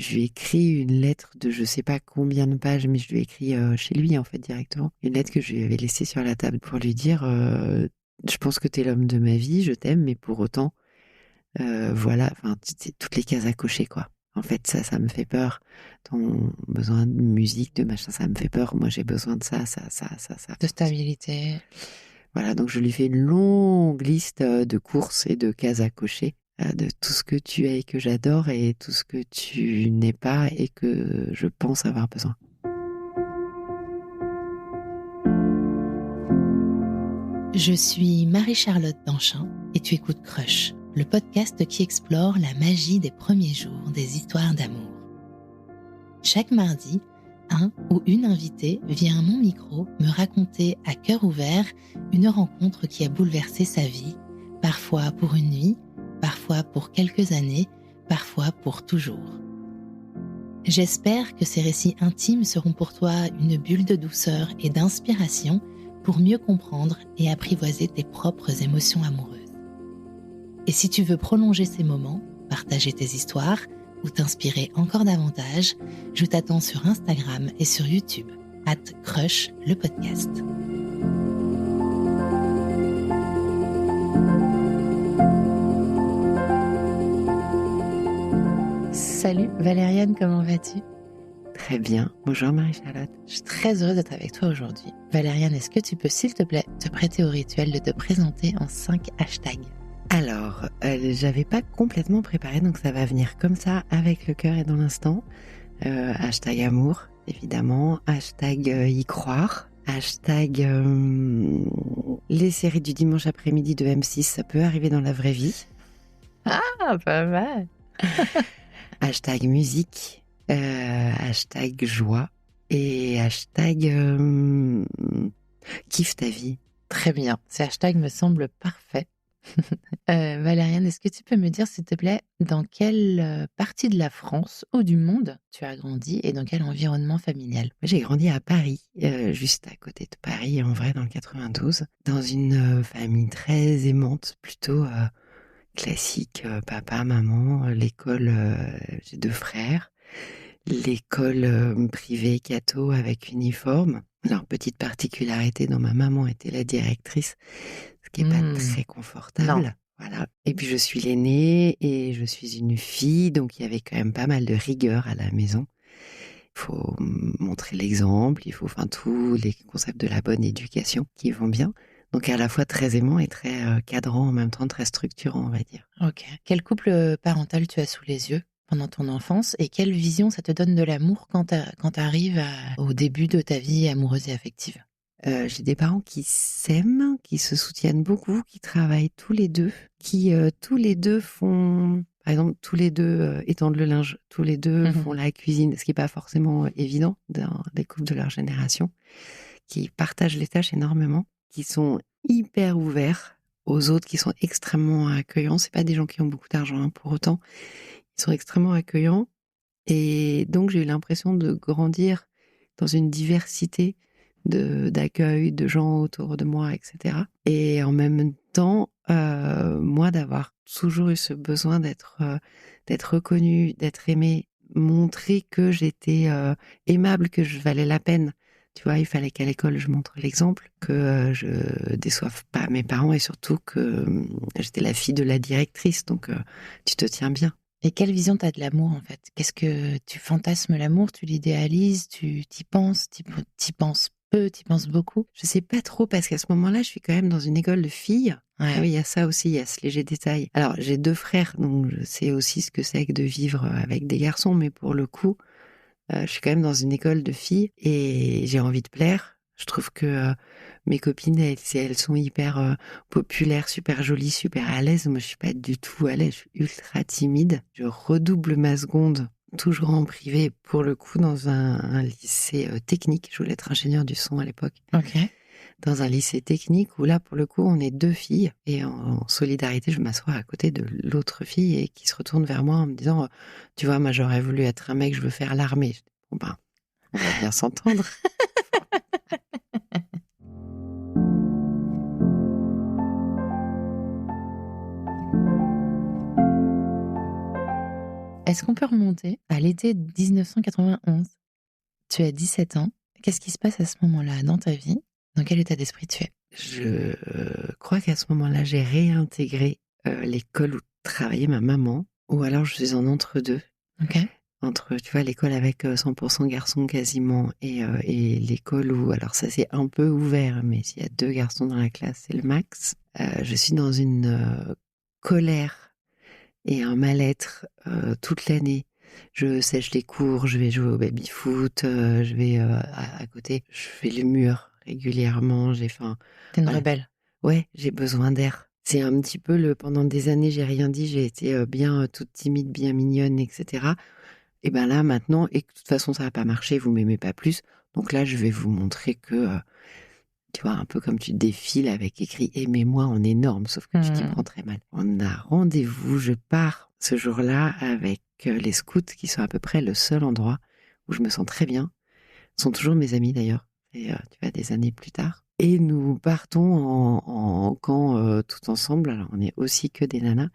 je lui ai écrit une lettre de je sais pas combien de pages, mais je lui ai écrit chez lui en fait directement. Une lettre que je lui avais laissée sur la table pour lui dire je pense que t'es l'homme de ma vie, je t'aime, mais pour autant, voilà, enfin, c'est toutes les cases à cocher quoi. En fait, ça me fait peur. Ton besoin de musique, de machin, ça me fait peur. Moi, j'ai besoin de ça. De stabilité. Voilà, donc je lui fais une longue liste de courses et de cases à cocher, de tout ce que tu es et que j'adore et tout ce que tu n'es pas et que je pense avoir besoin. Je suis Marie-Charlotte Danchin et tu écoutes Crush, le podcast qui explore la magie des premiers jours des histoires d'amour. Chaque mardi, un ou une invitée vient à mon micro me raconter à cœur ouvert une rencontre qui a bouleversé sa vie, parfois pour une nuit, parfois pour quelques années, parfois pour toujours. J'espère que ces récits intimes seront pour toi une bulle de douceur et d'inspiration pour mieux comprendre et apprivoiser tes propres émotions amoureuses. Et si tu veux prolonger ces moments, partager tes histoires ou t'inspirer encore davantage, je t'attends sur Instagram et sur YouTube, @Crush le podcast. Salut Valériane, comment vas-tu ? Très bien. Bonjour Marie-Charlotte. Je suis très heureuse d'être avec toi aujourd'hui. Valériane, est-ce que tu peux, s'il te plaît, te prêter au rituel de te présenter en 5 hashtags ? Alors, j'avais pas complètement préparé, donc ça va venir comme ça, avec le cœur et dans l'instant. Hashtag amour, évidemment. Hashtag y croire. Hashtag les séries du dimanche après-midi de M6, ça peut arriver dans la vraie vie. Ah, pas mal. Hashtag musique. Hashtag joie. Et hashtag kiffe ta vie. Très bien, ces hashtags me semblent parfaits. Valériane, est-ce que tu peux me dire, s'il te plaît, dans quelle partie de la France ou du monde tu as grandi et dans quel environnement familial ? Moi, j'ai grandi à Paris, juste à côté de Paris, en vrai, dans le 92, dans une famille très aimante, plutôt classique, papa, maman, l'école, j'ai 2 frères, l'école privée catho avec uniforme. Alors, petite particularité, dont ma maman était la directrice, ce qui n'est pas très Non. confortable. Voilà. Et puis, je suis l'aînée et je suis une fille, donc il y avait quand même pas mal de rigueur à la maison. Il faut montrer l'exemple, il faut, enfin, tous les concepts de la bonne éducation qui vont bien. Donc, à la fois très aimant et très cadrant, en même temps très structurant, on va dire. Ok. Quel couple parental tu as sous les yeux pendant ton enfance et quelle vision ça te donne de l'amour quand tu arrives au début de ta vie amoureuse et affective ? J'ai des parents qui s'aiment, qui se soutiennent beaucoup, qui travaillent tous les deux, qui tous les deux font, par exemple, tous les deux étendent le linge, tous les deux font la cuisine, ce qui n'est pas forcément évident dans les couples de leur génération, qui partagent les tâches énormément, qui sont hyper ouverts aux autres, qui sont extrêmement accueillants. C'est pas des gens qui ont beaucoup d'argent, hein, pour autant. Ils sont extrêmement accueillants. Et donc, j'ai eu l'impression de grandir dans une diversité d'accueil, de gens autour de moi, etc. Et en même temps, moi, d'avoir toujours eu ce besoin d'être reconnue, d'être aimée, montrer que j'étais aimable, que je valais la peine. Tu vois, il fallait qu'à l'école, je montre l'exemple, que je déçoive pas mes parents et surtout que j'étais la fille de la directrice, donc tu te tiens bien. Et quelle vision t'as de l'amour en fait ? Qu'est-ce que tu fantasmes l'amour ? Tu l'idéalises ? Tu t'y penses ? T'y penses peu ? T'y penses beaucoup ? Je sais pas trop parce qu'à ce moment-là, je suis quand même dans une école de filles. Ouais. Ah oui, il y a ça aussi, il y a ce léger détail. Alors, j'ai 2 frères, donc je sais aussi ce que c'est que de vivre avec des garçons, mais pour le coup, je suis quand même dans une école de filles et j'ai envie de plaire. Je trouve que mes copines, elles sont hyper populaires, super jolies, super à l'aise. Moi, je suis pas du tout à l'aise, je suis ultra timide. Je redouble ma seconde, toujours en privé, pour le coup, dans un lycée technique. Je voulais être ingénieure du son à l'époque. Ok. Dans un lycée technique où là, pour le coup, on est 2 filles et en solidarité, je m'assois à côté de l'autre fille et qui se retourne vers moi en me disant tu vois, moi, j'aurais voulu être un mec, je veux faire l'armée. Je dis, bon ben, on va bien s'entendre. Est-ce qu'on peut remonter à l'été 1991 ? Tu as 17 ans. Qu'est-ce qui se passe à ce moment-là dans ta vie ? Dans quel état d'esprit tu es ? Je crois qu'à ce moment-là, j'ai réintégré l'école où travaillait ma maman, ou alors je suis en entre-deux. Ok. Entre, tu vois, l'école avec 100% garçons quasiment, et l'école où, alors ça c'est un peu ouvert, mais s'il y a 2 garçons dans la classe, c'est le max. Je suis dans une colère et un mal-être toute l'année. Je sèche les cours, je vais jouer au baby-foot, je vais à côté, je fais le mur régulièrement, j'ai faim. T'es une Voilà. rebelle. Ouais, j'ai besoin d'air. C'est un petit peu pendant des années, j'ai rien dit, j'ai été bien toute timide, bien mignonne, etc. Et ben là, maintenant, et de toute façon, ça va pas marcher, vous m'aimez pas plus. Donc là, je vais vous montrer que, tu vois, un peu comme tu défiles avec écrit aimez-moi en énorme, sauf que tu t'y prends très mal. On a rendez-vous, je pars ce jour-là avec les scouts, qui sont à peu près le seul endroit où je me sens très bien. Ce sont toujours mes amis d'ailleurs, et tu vois, des années plus tard. Et nous partons en camp tout ensemble. Alors, on est aussi que des nanas.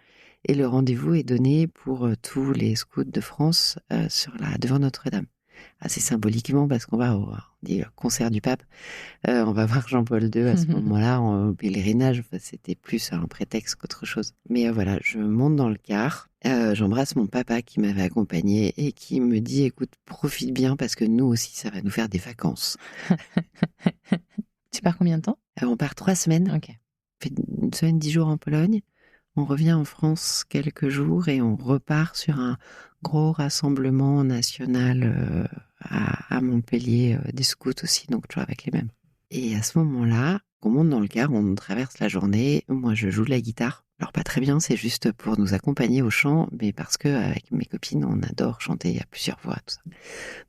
Et le rendez-vous est donné pour tous les scouts de France devant Notre-Dame. Assez symboliquement, parce qu'on va au concert du pape. On va voir Jean-Paul II à ce moment-là, en pèlerinage. Enfin, c'était plus un prétexte qu'autre chose. Mais voilà, je monte dans le car. J'embrasse mon papa qui m'avait accompagné et qui me dit, écoute, profite bien parce que nous aussi, ça va nous faire des vacances. Tu pars combien de temps ? On part 3 semaines. Ok. On fait 1 semaine, 10 jours en Pologne. On revient en France quelques jours et on repart sur un gros rassemblement national à Montpellier, des scouts aussi, donc toujours avec les mêmes. Et à ce moment-là, on monte dans le car, on traverse la journée. Moi, je joue de la guitare. Alors pas très bien, c'est juste pour nous accompagner au chant, mais parce que avec mes copines, on adore chanter à plusieurs voix, tout ça.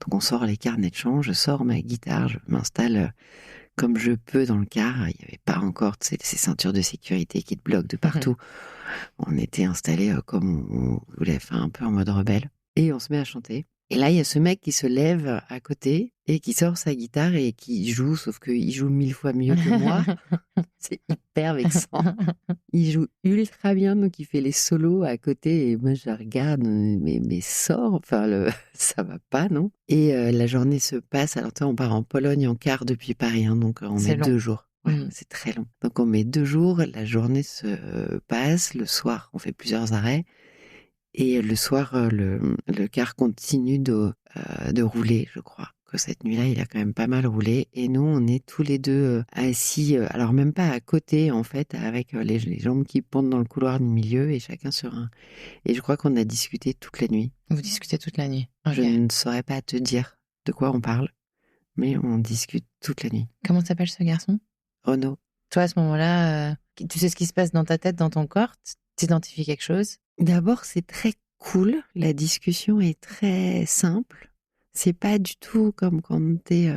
Donc on sort les carnets de chant, je sors ma guitare, je m'installe comme je peux dans le car. Il n'y avait pas encore ces ceintures de sécurité qui te bloquent de partout. On était installés comme on voulait, faire un peu en mode rebelle. Et on se met à chanter. Et là, il y a ce mec qui se lève à côté et qui sort sa guitare et qui joue, sauf qu'il joue 1000 fois mieux que moi. C'est hyper vexant. Il joue ultra bien, donc il fait les solos à côté. Et moi, je regarde, mais sors, enfin, ça va pas, non? Et la journée se passe. Alors, toi, on part en Pologne en car depuis Paris, hein, donc on met 2 jours. Ouais, c'est très long. Donc on met 2 jours, la journée se passe, le soir, on fait plusieurs arrêts. Et le soir, le car continue de rouler, je crois. Que cette nuit-là, il a quand même pas mal roulé. Et nous, on est tous les deux assis, alors même pas à côté, en fait, avec les jambes qui pendent dans le couloir du milieu et chacun sur un. Et je crois qu'on a discuté toute la nuit. Vous discutez toute la nuit. Okay. Je ne saurais pas te dire de quoi on parle, mais on discute toute la nuit. Comment s'appelle ce garçon ? Renaud. Toi, à ce moment-là, tu sais ce qui se passe dans ta tête, dans ton corps ? T'identifies quelque chose ? D'abord, c'est très cool. La discussion est très simple. C'est pas du tout comme quand t'es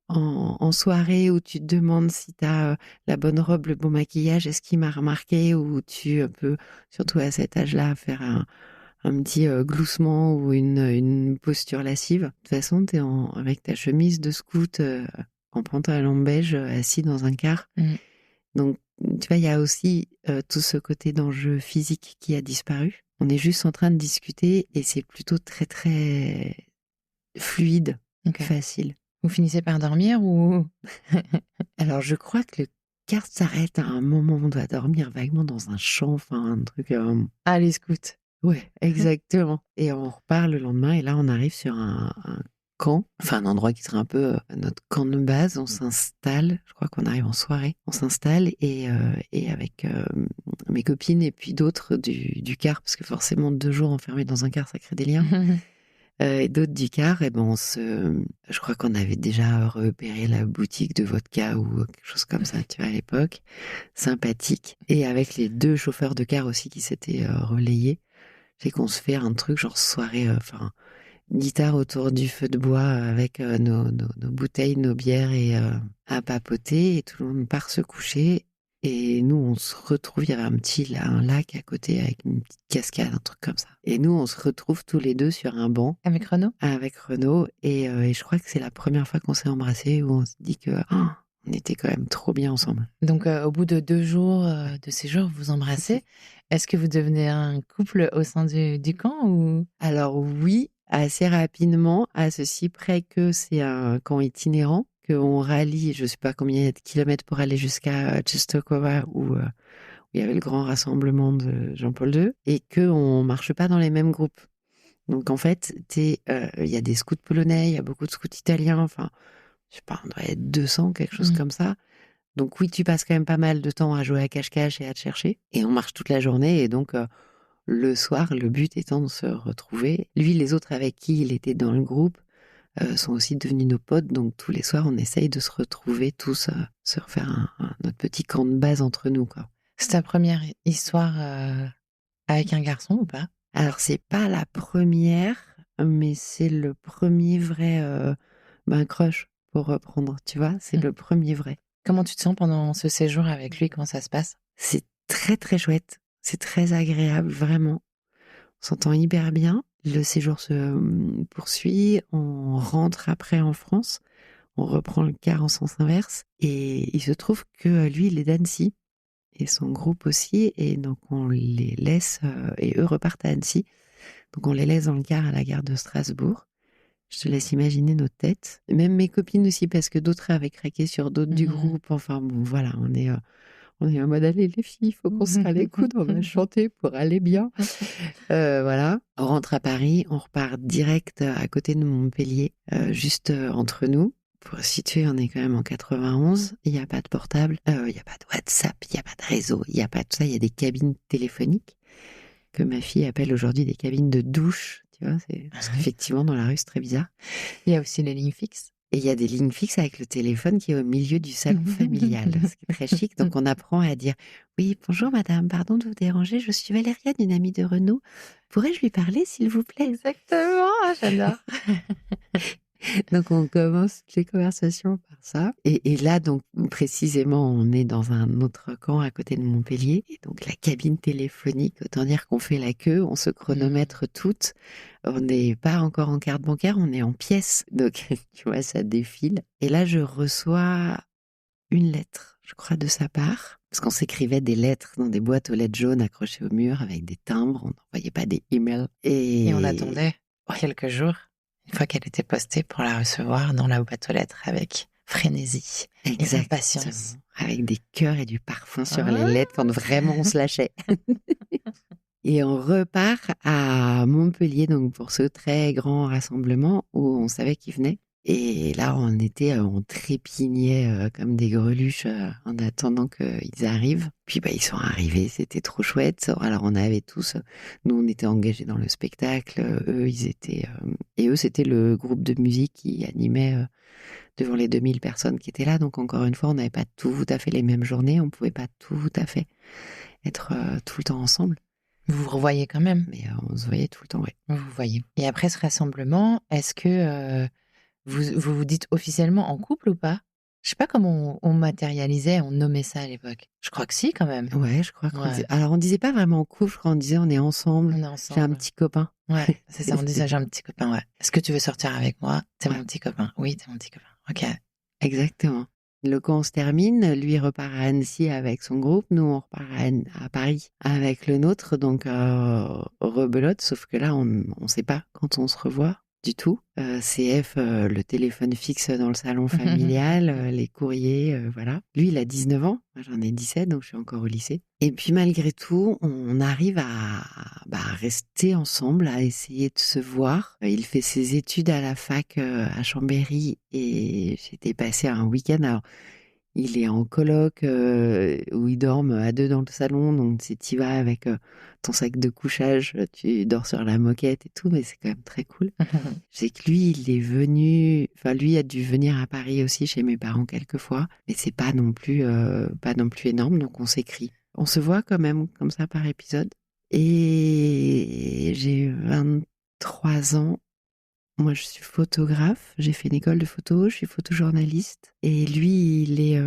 en soirée où tu te demandes si t'as la bonne robe, le bon maquillage, est-ce qu'il m'a remarqué, ou tu peux, surtout à cet âge-là, faire un petit gloussement ou une posture lascive. De toute façon, t'es avec ta chemise de scout en pantalon beige, assis dans un car. Donc, tu vois, il y a aussi tout ce côté d'enjeu physique qui a disparu. On est juste en train de discuter et c'est plutôt très, très fluide, facile. Vous finissez par dormir ou... Alors, je crois que le car s'arrête à un moment, on doit dormir vaguement dans un champ, enfin, un truc... Ah, les scouts. Ouais, exactement. Et on repart le lendemain et là, on arrive sur un camp, enfin un endroit qui serait un peu notre camp de base. On s'installe, je crois qu'on arrive en soirée, on s'installe et avec mes copines et puis d'autres du car, parce que forcément 2 jours enfermés dans un car, ça crée des liens. Et d'autres du car, et ben je crois qu'on avait déjà repéré la boutique de vodka ou quelque chose comme ça, tu vois, à l'époque, sympathique. Et avec les 2 chauffeurs de car aussi qui s'étaient relayés, c'est qu'on se fait un truc genre soirée, guitare autour du feu de bois avec nos bouteilles, nos bières et à papoter, et tout le monde part se coucher. Et nous, on se retrouve, il y avait un lac à côté avec une petite cascade, un truc comme ça. Et nous, on se retrouve tous les 2 sur un banc. Avec Renaud ? Avec Renaud. Et je crois que c'est la première fois qu'on s'est embrassés, où on se dit que On était quand même trop bien ensemble. Donc, au bout de 2 jours de séjour, vous embrassez. Est-ce que vous devenez un couple au sein du camp ou... Alors oui, assez rapidement, à ceci près que c'est un camp itinérant, qu'on rallie, je sais pas combien il y a de kilomètres pour aller jusqu'à Czestochowa où il y avait le grand rassemblement de Jean-Paul II, et qu'on marche pas dans les mêmes groupes. Donc en fait, il y a des scouts polonais, il y a beaucoup de scouts italiens, enfin, je sais pas, on doit être 200, quelque chose comme ça. Donc oui, tu passes quand même pas mal de temps à jouer à cache-cache et à te chercher. Et on marche toute la journée, et donc le soir, le but étant de se retrouver. Lui, les autres avec qui il était dans le groupe sont aussi devenus nos potes, donc tous les soirs, on essaye de se retrouver tous, se refaire notre petit camp de base entre nous, quoi. C'est ta première histoire avec un garçon ou pas? Alors, c'est pas la première, mais c'est le premier vrai crush, pour reprendre, tu vois, c'est le premier vrai. Comment tu te sens pendant ce séjour avec lui? Comment ça se passe? C'est très très chouette, c'est très agréable, vraiment. On s'entend hyper bien. Le séjour se poursuit, on rentre après en France, on reprend le car en sens inverse, et il se trouve que lui, il est d'Annecy, et son groupe aussi, et donc on les laisse, et eux repartent à Annecy. Donc on les laisse dans le car à la gare de Strasbourg. Je te laisse imaginer nos têtes. Même mes copines aussi, parce que d'autres avaient craqué sur d'autres du groupe. Enfin bon, voilà, on est en mode, allez les filles, il faut qu'on se serre les coudes, on va chanter pour aller bien. Voilà. On rentre à Paris, on repart direct à côté de Montpellier, juste entre nous. Pour situer, on est quand même en 91. Il n'y a pas de portable, il n'y a pas de WhatsApp, il n'y a pas de réseau, il n'y a pas tout ça. Il y a des cabines téléphoniques que ma fille appelle aujourd'hui des cabines de douche. Tu vois, parce qu'effectivement, dans la rue, c'est très bizarre. Il y a aussi les lignes fixes. Et il y a des lignes fixes avec le téléphone qui est au milieu du salon familial, ce qui est très chic. Donc, on apprend à dire « Oui, bonjour madame, pardon de vous déranger, je suis Valériane, une amie de Renaud. Pourrais-je lui parler, s'il vous plaît ?» Exactement, j'adore. Donc, on commence les conversations par ça. Et là, donc, précisément, on est dans un autre camp à côté de Montpellier. Et donc, la cabine téléphonique, autant dire qu'on fait la queue, on se chronomètre toutes. On n'est pas encore en carte bancaire, on est en pièces. Donc, tu vois, ça défile. Et là, je reçois une lettre, je crois, de sa part. Parce qu'on s'écrivait des lettres dans des boîtes aux lettres jaunes accrochées au mur avec des timbres. On n'envoyait pas des emails. Et on attendait quelques jours, une fois qu'elle était postée, pour la recevoir dans la boîte aux lettres avec frénésie et impatience. Avec des cœurs et du parfum sur les lettres quand vraiment on se lâchait. Et on repart à Montpellier, donc pour ce très grand rassemblement où on savait qu'ils venaient. Et là, on trépignait comme des greluches en attendant qu'ils arrivent. Puis ils sont arrivés, c'était trop chouette. Alors on avait tous, nous on était engagés dans le spectacle, eux et eux c'était le groupe de musique qui animait devant les 2000 personnes qui étaient là. Donc encore une fois, on n'avait pas tout à fait les mêmes journées, on pouvait pas tout à fait être tout le temps ensemble. Vous vous revoyez quand même? Mais on se voyait tout le temps, oui. Vous vous voyez. Et après ce rassemblement, est-ce que vous dites officiellement en couple ou pas? Je sais pas comment on matérialisait, on nommait ça à l'époque. Je crois que si, quand même. Ouais, je crois qu'on disait... Alors, on disait pas vraiment en couple, je crois qu'on disait on est ensemble. On est ensemble. J'ai un petit copain. Ouais, c'est ça, on disait j'ai un petit copain, ouais. Est-ce que tu veux sortir avec moi? T'es mon petit copain. Oui, t'es mon petit copain. Ok. Exactement. Le camp se termine, lui repart à Annecy avec son groupe, nous on repart à Paris avec le nôtre, donc rebelote, sauf que là on sait pas quand on se revoit du tout. CF, le téléphone fixe dans le salon familial, les courriers, voilà. Lui il a 19 ans, moi j'en ai 17, donc je suis encore au lycée. Et puis malgré tout, on arrive à rester ensemble, à essayer de se voir. Il fait ses études à la fac à Chambéry et j'étais passé un week-end. Alors, il est en coloc où ils dorment à deux dans le salon, donc si tu vas avec ton sac de couchage, tu dors sur la moquette et tout, mais c'est quand même très cool. Je sais que lui, lui a dû venir à Paris aussi chez mes parents quelques fois, mais c'est pas non plus énorme, donc on s'écrit. On se voit quand même comme ça par épisode. Et j'ai 23 ans. Moi, je suis photographe. J'ai fait une école de photo. Je suis photojournaliste. Et lui, il est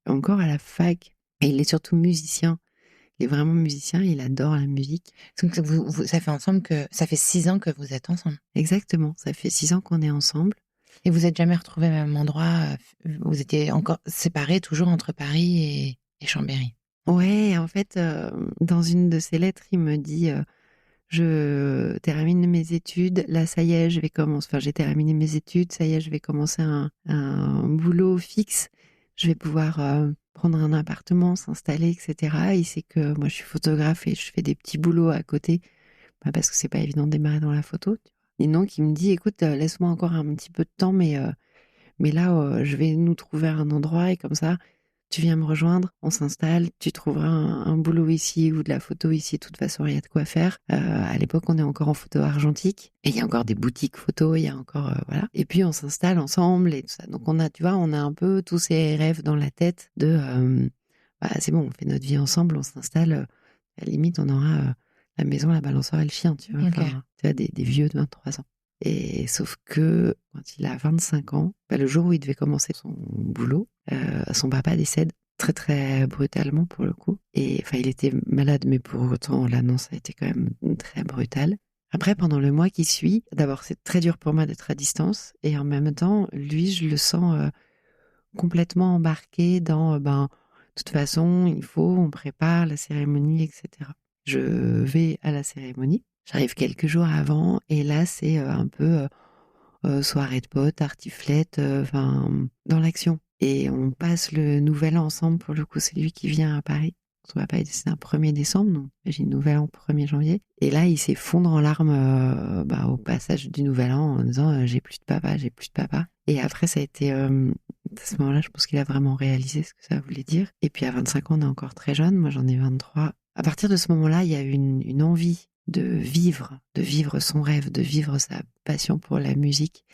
encore à la fac. Et il est surtout musicien. Il est vraiment musicien. Il adore la musique. Donc, ça fait 6 ans que vous êtes ensemble. Exactement. Ça fait 6 ans qu'on est ensemble. Et vous êtes jamais retrouvés au même endroit? Vous étiez encore séparés toujours entre Paris et Chambéry? Ouais, en fait, dans une de ses lettres, il me dit, je termine mes études, là ça y est, je vais commencer. Enfin, j'ai terminé mes études, ça y est, je vais commencer un boulot fixe. Je vais pouvoir prendre un appartement, s'installer, etc. Il sait que moi je suis photographe et je fais des petits boulots à côté, parce que c'est pas évident de démarrer dans la photo. Tu vois. Et donc il me dit, écoute, laisse-moi encore un petit peu de temps, mais là, je vais nous trouver un endroit et comme ça, tu viens me rejoindre, on s'installe, tu trouveras un boulot ici ou de la photo ici. De toute façon, il y a de quoi faire. À l'époque, on est encore en photo argentique et il y a encore des boutiques photo, il y a encore voilà. Et puis on s'installe ensemble et tout ça. Donc on a, tu vois, on a un peu tous ces rêves dans la tête de, c'est bon, on fait notre vie ensemble, on s'installe. À la limite, on aura la maison, la balançoire et le chien, tu vois. Okay. Enfin, tu vois, des vieux de 23 ans. Et sauf que quand il a 25 ans, le jour où il devait commencer son boulot, son papa décède très très brutalement pour le coup. Et enfin, il était malade, mais pour autant, l'annonce a été quand même très brutale. Après, pendant le mois qui suit, d'abord, c'est très dur pour moi d'être à distance. Et en même temps, lui, je le sens complètement embarqué dans, de toute façon, il faut, on prépare la cérémonie, etc. Je vais à la cérémonie. J'arrive quelques jours avant et là, c'est un peu soirée de potes, tartiflette, dans l'action. Et on passe le nouvel an ensemble. Pour le coup, c'est lui qui vient à Paris. Son papa est décédé un 1er décembre, donc j'ai le nouvel an 1er janvier. Et là, il s'effondre en larmes au passage du nouvel an en disant j'ai plus de papa, j'ai plus de papa. Et après, ça a été à ce moment-là, je pense qu'il a vraiment réalisé ce que ça voulait dire. Et puis à 25 ans, on est encore très jeune. Moi, j'en ai 23. À partir de ce moment-là, il y a eu une envie de vivre son rêve, de vivre sa passion pour la musique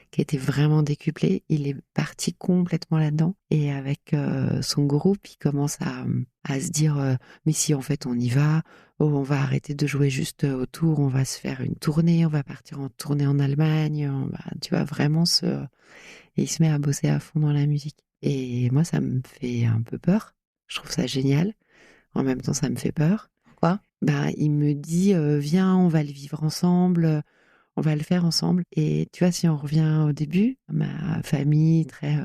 qui a été vraiment décuplée. Il est parti complètement là-dedans et avec son groupe, il commence à se dire mais si en fait on y va, on va arrêter de jouer juste autour, on va se faire une tournée, on va partir en tournée en Allemagne, tu vois vraiment et il se met à bosser à fond dans la musique. Et moi ça me fait un peu peur. Je trouve ça génial. En même temps ça me fait peur. Pourquoi? Il me dit viens, on va le vivre ensemble, on va le faire ensemble. Et tu vois, si on revient au début, ma famille très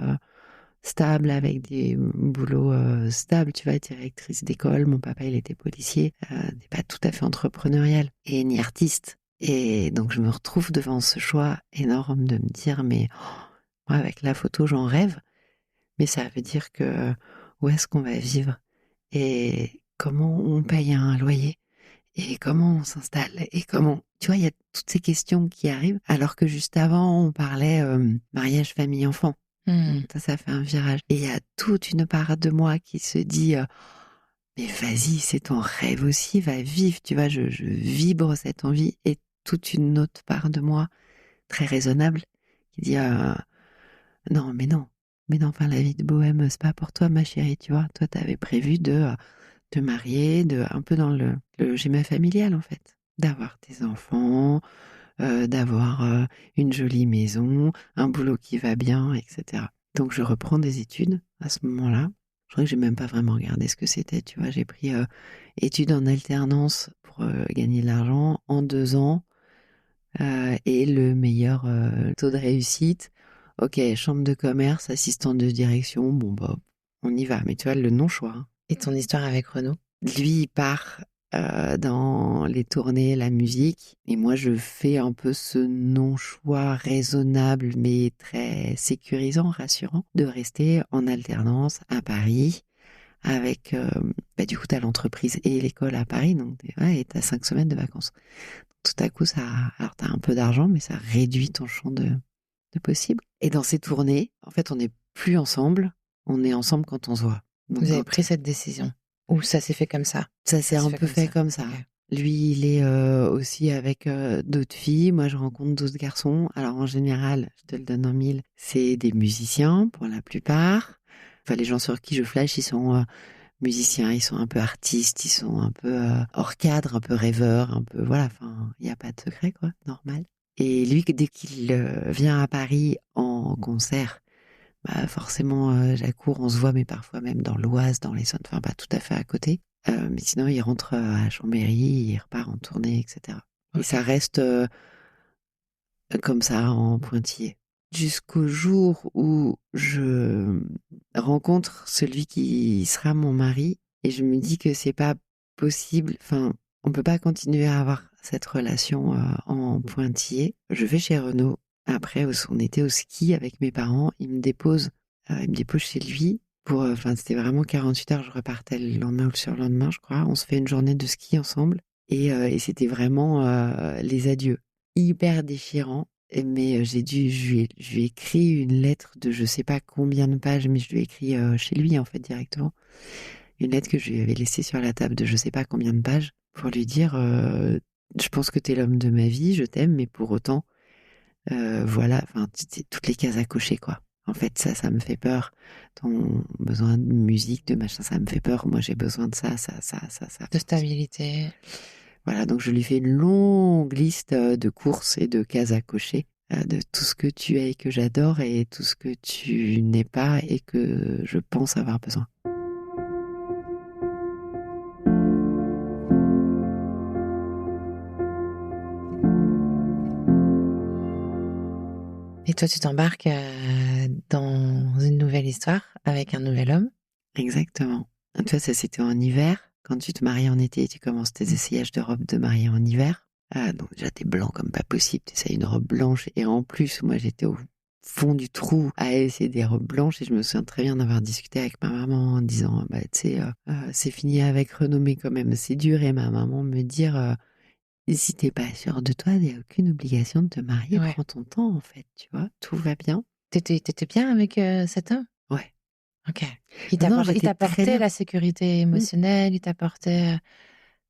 stable avec des boulots stables, tu vois, directrice d'école, mon papa il était policier, n'est pas tout à fait entrepreneurial et ni artiste. Et donc je me retrouve devant ce choix énorme de me dire mais moi avec la photo j'en rêve, mais ça veut dire que où est-ce qu'on va vivre et comment on paye un loyer et comment on s'installe et comment... Tu vois, il y a toutes ces questions qui arrivent, alors que juste avant, on parlait mariage, famille, enfant. Donc ça fait un virage. Et il y a toute une part de moi qui se dit, mais vas-y, c'est ton rêve aussi, va vivre. Tu vois, je vibre cette envie. Et toute une autre part de moi, très raisonnable, qui dit, non, mais non. Mais non, enfin, la vie de bohème, c'est pas pour toi, ma chérie, tu vois. Toi, t'avais prévu de te marier, un peu dans le schéma familial en fait, d'avoir tes enfants, d'avoir une jolie maison, un boulot qui va bien, etc. Donc je reprends des études à ce moment-là. Je crois que j'ai même pas vraiment regardé ce que c'était, tu vois. J'ai pris études en alternance pour gagner de l'argent en 2 ans et le meilleur taux de réussite. Ok, chambre de commerce, assistante de direction, bon bah on y va. Mais tu vois le non-choix. Hein. Et ton histoire avec Renaud? Lui, il part dans les tournées, la musique, et moi, je fais un peu ce non-choix raisonnable, mais très sécurisant, rassurant, de rester en alternance à Paris, avec, du coup, t'as l'entreprise et l'école à Paris, donc, ouais, et t'as 5 semaines de vacances. Tout à coup, alors t'as un peu d'argent, mais ça réduit ton champ de possible. Et dans ces tournées, en fait, on n'est plus ensemble, on est ensemble quand on se voit. Donc, Vous avez pris cette décision? Ou ça s'est fait comme ça? ça s'est un peu fait comme ça. Okay. Lui, il est aussi avec d'autres filles. Moi, je rencontre d'autres garçons. Alors, en général, je te le donne en mille, c'est des musiciens pour la plupart. Enfin, les gens sur qui je flash, ils sont musiciens, ils sont un peu artistes, ils sont un peu hors cadre, un peu rêveurs, un peu... Voilà, enfin, il n'y a pas de secret, quoi, normal. Et lui, dès qu'il vient à Paris en concert, forcément, j'accours, on se voit, mais parfois même dans l'Oise, dans l'Essonne, enfin, pas tout à fait à côté. Mais sinon, il rentre à Chambéry, il repart en tournée, etc. Okay. Et ça reste comme ça, en pointillé. jusqu'au jour où je rencontre celui qui sera mon mari et je me dis que c'est pas possible, enfin, on peut pas continuer à avoir cette relation en pointillé. Je vais chez Renaud. Après, on était au ski avec mes parents. Il me dépose chez lui pour, enfin, c'était vraiment 48 heures. Je repartais le lendemain ou le surlendemain, je crois. On se fait une journée de ski ensemble et c'était vraiment les adieux. Hyper déchirant. Mais je lui ai écrit une lettre de je sais pas combien de pages, mais je lui ai écrit chez lui en fait directement. Une lettre que je lui avais laissée sur la table de je sais pas combien de pages pour lui dire je pense que t'es l'homme de ma vie, je t'aime, mais pour autant, voilà, enfin, toutes les cases à cocher quoi. En fait, ça me fait peur. Ton besoin de musique, de machin, ça me fait peur. Moi, j'ai besoin de ça. De stabilité. Voilà, donc je lui fais une longue liste de courses et de cases à cocher, de tout ce que tu es et que j'adore et tout ce que tu n'es pas et que je pense avoir besoin. Et toi, tu t'embarques dans une nouvelle histoire avec un nouvel homme. Exactement. Toi, ça c'était en hiver. Quand tu te maries en été, tu commences tes essayages de robe de mariée en hiver. Ah, donc déjà, t'es blanc comme pas possible. T'essayes une robe blanche. Et en plus, moi, j'étais au fond du trou à essayer des robes blanches. Et je me souviens très bien d'avoir discuté avec ma maman en disant, bah, tu sais, c'est fini avec Renaud, mais quand même, c'est dur. Et ma maman me dire, si t'es pas sûr de toi, il n'y a aucune obligation de te marier. Ouais. Prends ton temps, en fait. Tu vois, tout va bien. T'étais bien avec cet homme? Ouais. Ok. Il Non, il j'étais très t'apportait bien. la sécurité émotionnelle, il t'apportait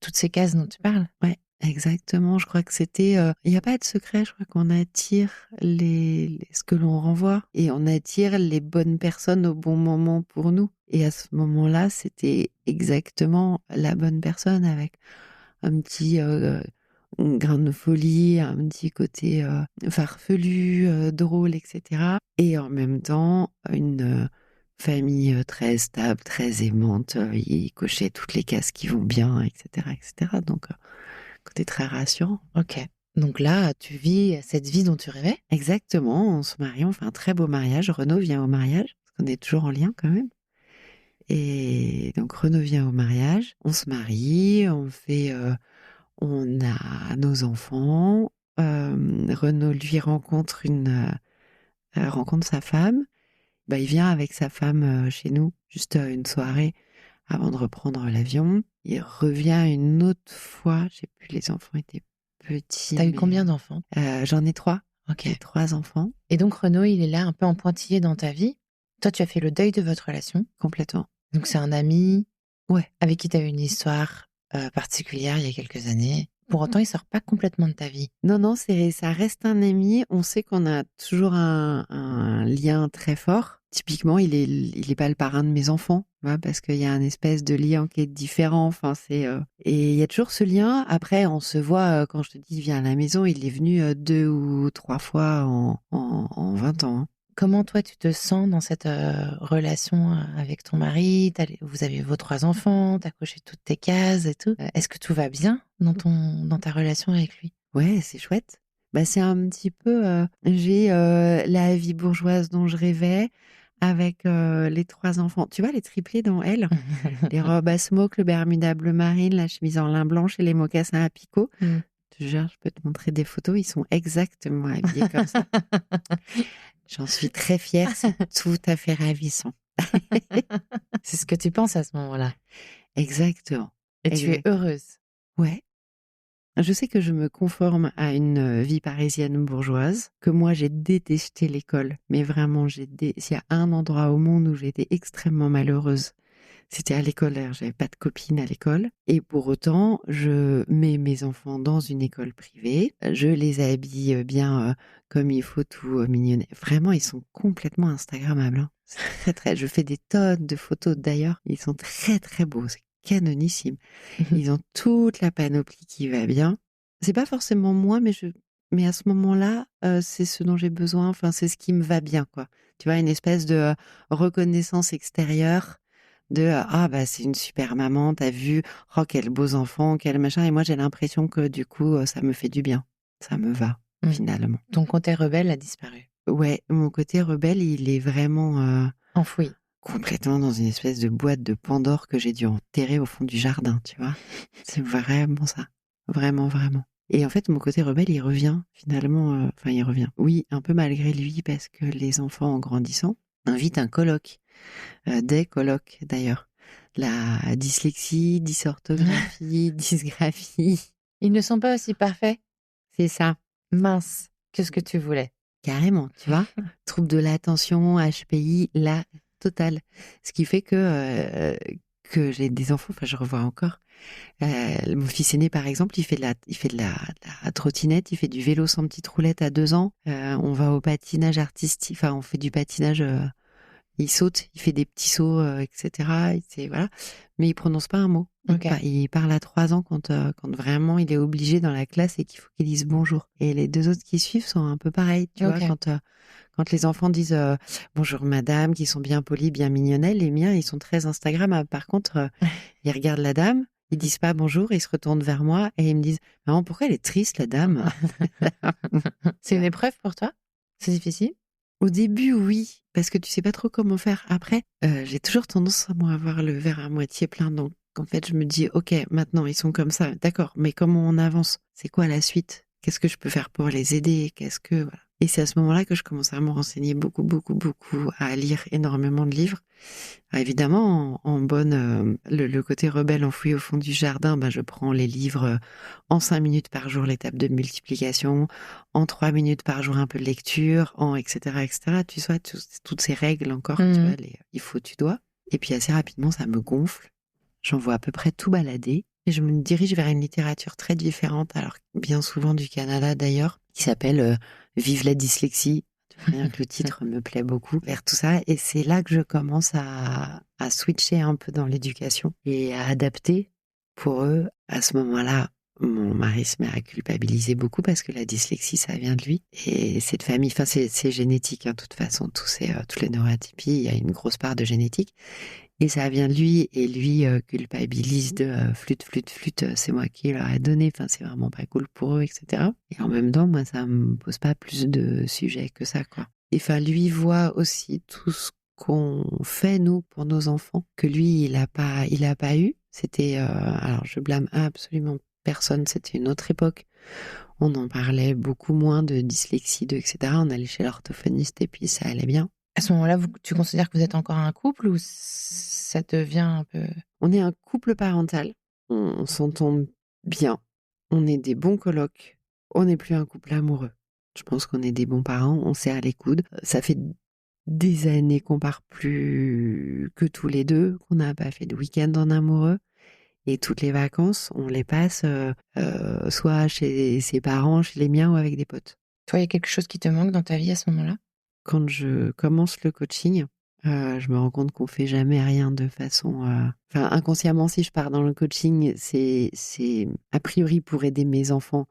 toutes ces cases dont tu parles. Ouais, exactement. Je crois que c'était. Il n'y a pas de secret. Je crois qu'on attire ce que l'on renvoie et on attire les bonnes personnes au bon moment pour nous. Et à ce moment-là, c'était exactement la bonne personne avec un petit grain de folie, un petit côté farfelu, drôle, etc. Et en même temps, une famille très stable, très aimante. Il cochait toutes les cases qui vont bien, etc., etc. Donc, côté très rassurant. Ok. Donc là, tu vis cette vie dont tu rêvais. Exactement, on se marie, on fait un très beau mariage. Renaud vient au mariage, parce qu'on est toujours en lien quand même. Et donc Renaud vient au mariage, on se marie, on a nos enfants. Renaud lui rencontre sa femme. Bah, il vient avec sa femme chez nous, juste une soirée avant de reprendre l'avion. Il revient une autre fois, je sais plus, les enfants étaient petits. T'as eu combien d'enfants? J'en ai 3. Ok. J'ai 3 enfants. Et donc Renaud, il est là un peu en pointillé dans ta vie. Toi, tu as fait le deuil de votre relation. Complètement. Donc c'est un ami, Ouais. avec qui tu as eu une histoire particulière il y a quelques années. Pour autant, il sort pas complètement de ta vie. Non, ça reste un ami. On sait qu'on a toujours un lien très fort. Typiquement, il est pas le parrain de mes enfants, parce qu'il y a un espèce de lien qui est différent. Enfin, et il y a toujours ce lien. Après, on se voit, quand je te dis, il vient à la maison, il est venu 2 ou 3 fois en 20 ans. Comment toi, tu te sens dans cette relation avec ton mari? Vous avez vos 3 enfants, t'as coché toutes tes cases et tout. Est-ce que tout va bien dans ta relation avec lui? Ouais, c'est chouette. Bah, c'est un petit peu, j'ai la vie bourgeoise dont je rêvais avec les 3 enfants. Tu vois, les triplés dans Elle, les robes à smoke, le bermuda bleu marine, la chemise en lin blanche et les mocassins à picot. Je te jure, je peux te montrer des photos, ils sont exactement habillés comme ça. J'en suis très fière, c'est tout à fait ravissant. C'est ce que tu penses à ce moment-là. Exactement. Et tu es heureuse. Ouais. Je sais que je me conforme à une vie parisienne bourgeoise, que moi j'ai détesté l'école, mais vraiment s'il y a un endroit au monde où j'ai été extrêmement malheureuse, c'était à l'école. J'avais pas de copine à l'école, et pour autant je mets mes enfants dans une école privée, je les habille bien comme il faut, tout mignonnet. Vraiment, ils sont complètement instagrammables, hein. C'est très très. Je fais des tonnes de photos d'ailleurs, ils sont très très beaux. C'est canonissime. Ils ont toute la panoplie qui va bien. C'est pas forcément moi, mais à ce moment-là, c'est ce dont j'ai besoin. Enfin, c'est ce qui me va bien, quoi. Tu vois, une espèce de reconnaissance extérieure de ah bah c'est une super maman, t'as vu, oh quels beaux enfants, quel machin. Et moi j'ai l'impression que du coup ça me fait du bien, ça me va finalement. Ton côté rebelle a disparu. Ouais, mon côté rebelle, il est vraiment Enfoui. complètement dans une espèce de boîte de Pandore que j'ai dû enterrer au fond du jardin, tu vois. C'est vraiment ça. Vraiment, vraiment. Et en fait, mon côté rebelle, il revient finalement. Enfin, il revient. Oui, un peu malgré lui, parce que les enfants, en grandissant, invitent un colloque. Des colloques, d'ailleurs. La dyslexie, dysorthographie, dysgraphie. Ils ne sont pas aussi parfaits. C'est ça. Mince, qu'est-ce que tu voulais? Carrément, tu vois. Trouble de l'attention, HPI, la totale. Ce qui fait que j'ai des enfants, enfin je revois encore. Mon fils aîné, par exemple, il fait de la trottinette, il fait du vélo sans petite roulette à 2 ans. On va au patinage artistique, enfin on fait du patinage, il saute, il fait des petits sauts, etc. Voilà. Mais il prononce pas un mot. Ok. Il parle à 3 ans quand vraiment il est obligé dans la classe et qu'il faut qu'il dise bonjour. Et les 2 autres qui suivent sont un peu pareils, tu vois, Ok. quand les enfants disent bonjour madame, qui sont bien polis, bien mignonnels, les miens, ils sont très Instagrammables. Par contre, ils regardent la dame, ils disent pas bonjour, ils se retournent vers moi et ils me disent maman, pourquoi elle est triste, la dame? C'est une épreuve pour toi? C'est difficile? Au début, oui, parce que tu sais pas trop comment faire. Après, j'ai toujours tendance à moi avoir le verre à moitié plein. Donc, en fait, je me dis, ok, maintenant ils sont comme ça, d'accord, mais comment on avance? C'est quoi la suite? Qu'est-ce que je peux faire pour les aider? Voilà. Et c'est à ce moment-là que je commence à me renseigner beaucoup, beaucoup, beaucoup, à lire énormément de livres. Évidemment, en bonne, le côté rebelle enfoui au fond du jardin, ben, je prends les livres en 5 minutes par jour, l'étape de multiplication, en 3 minutes par jour, un peu de lecture, etc., etc. Tu vois, toutes ces règles encore, tu vois, il faut, tu dois. Et puis assez rapidement, ça me gonfle. J'en vois à peu près tout balader. Et je me dirige vers une littérature très différente, alors bien souvent du Canada d'ailleurs, qui s'appelle Vive la dyslexie. Rien que le titre me plaît beaucoup, vers tout ça. Et c'est là que je commence à switcher un peu dans l'éducation et à adapter pour eux. À ce moment-là, mon mari se met à culpabiliser beaucoup parce que la dyslexie, ça vient de lui. Et cette famille, enfin, c'est génétique, hein, de toute façon, toutes les neuroatypies, il y a une grosse part de génétique. Et ça vient de lui, et lui culpabilise de flûte, c'est moi qui leur ai donné, enfin c'est vraiment pas cool pour eux, etc. Et en même temps, moi, ça me pose pas plus de sujets que ça, quoi. Et enfin, lui voit aussi tout ce qu'on fait, nous, pour nos enfants, que lui, il a pas eu. C'était, alors je blâme absolument personne, c'était une autre époque. On en parlait beaucoup moins de dyslexie, etc. On allait chez l'orthophoniste et puis ça allait bien. À ce moment-là, tu considères que vous êtes encore un couple ou ça devient un peu... On est un couple parental, on s'entend bien, on est des bons colocs, on n'est plus un couple amoureux. Je pense qu'on est des bons parents, on serre les coudes. Ça fait des années qu'on part plus que tous les deux, qu'on n'a pas fait de week-end en amoureux. Et toutes les vacances, on les passe soit chez ses parents, chez les miens ou avec des potes. Toi, il y a quelque chose qui te manque dans ta vie à ce moment-là? Quand je commence le coaching, je me rends compte qu'on fait jamais rien de façon... Enfin, inconsciemment, si je pars dans le coaching, c'est a priori pour aider mes enfants.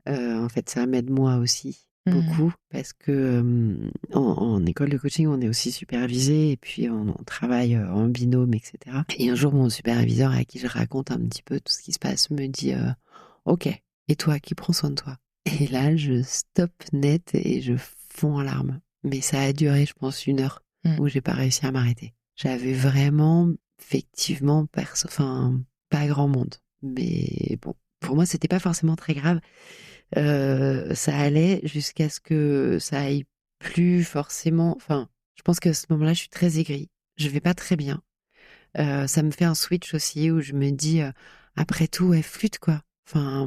En fait, ça m'aide moi aussi beaucoup parce que en école de coaching, on est aussi supervisé et puis on travaille en binôme, etc. Et un jour, mon superviseur à qui je raconte un petit peu tout ce qui se passe me dit ok, et toi, qui prends soin de toi? Et là, je stoppe net et je fonds en larmes. Mais ça a duré, je pense, 1 heure où j'ai pas réussi à m'arrêter. J'avais vraiment, effectivement, pas grand monde. Mais bon, pour moi, c'était pas forcément très grave. Ça allait jusqu'à ce que ça aille plus forcément. Enfin, je pense qu'à ce moment-là, je suis très aigrie. Je vais pas très bien. Ça me fait un switch aussi où je me dis, après tout, elle flûte, quoi. Enfin,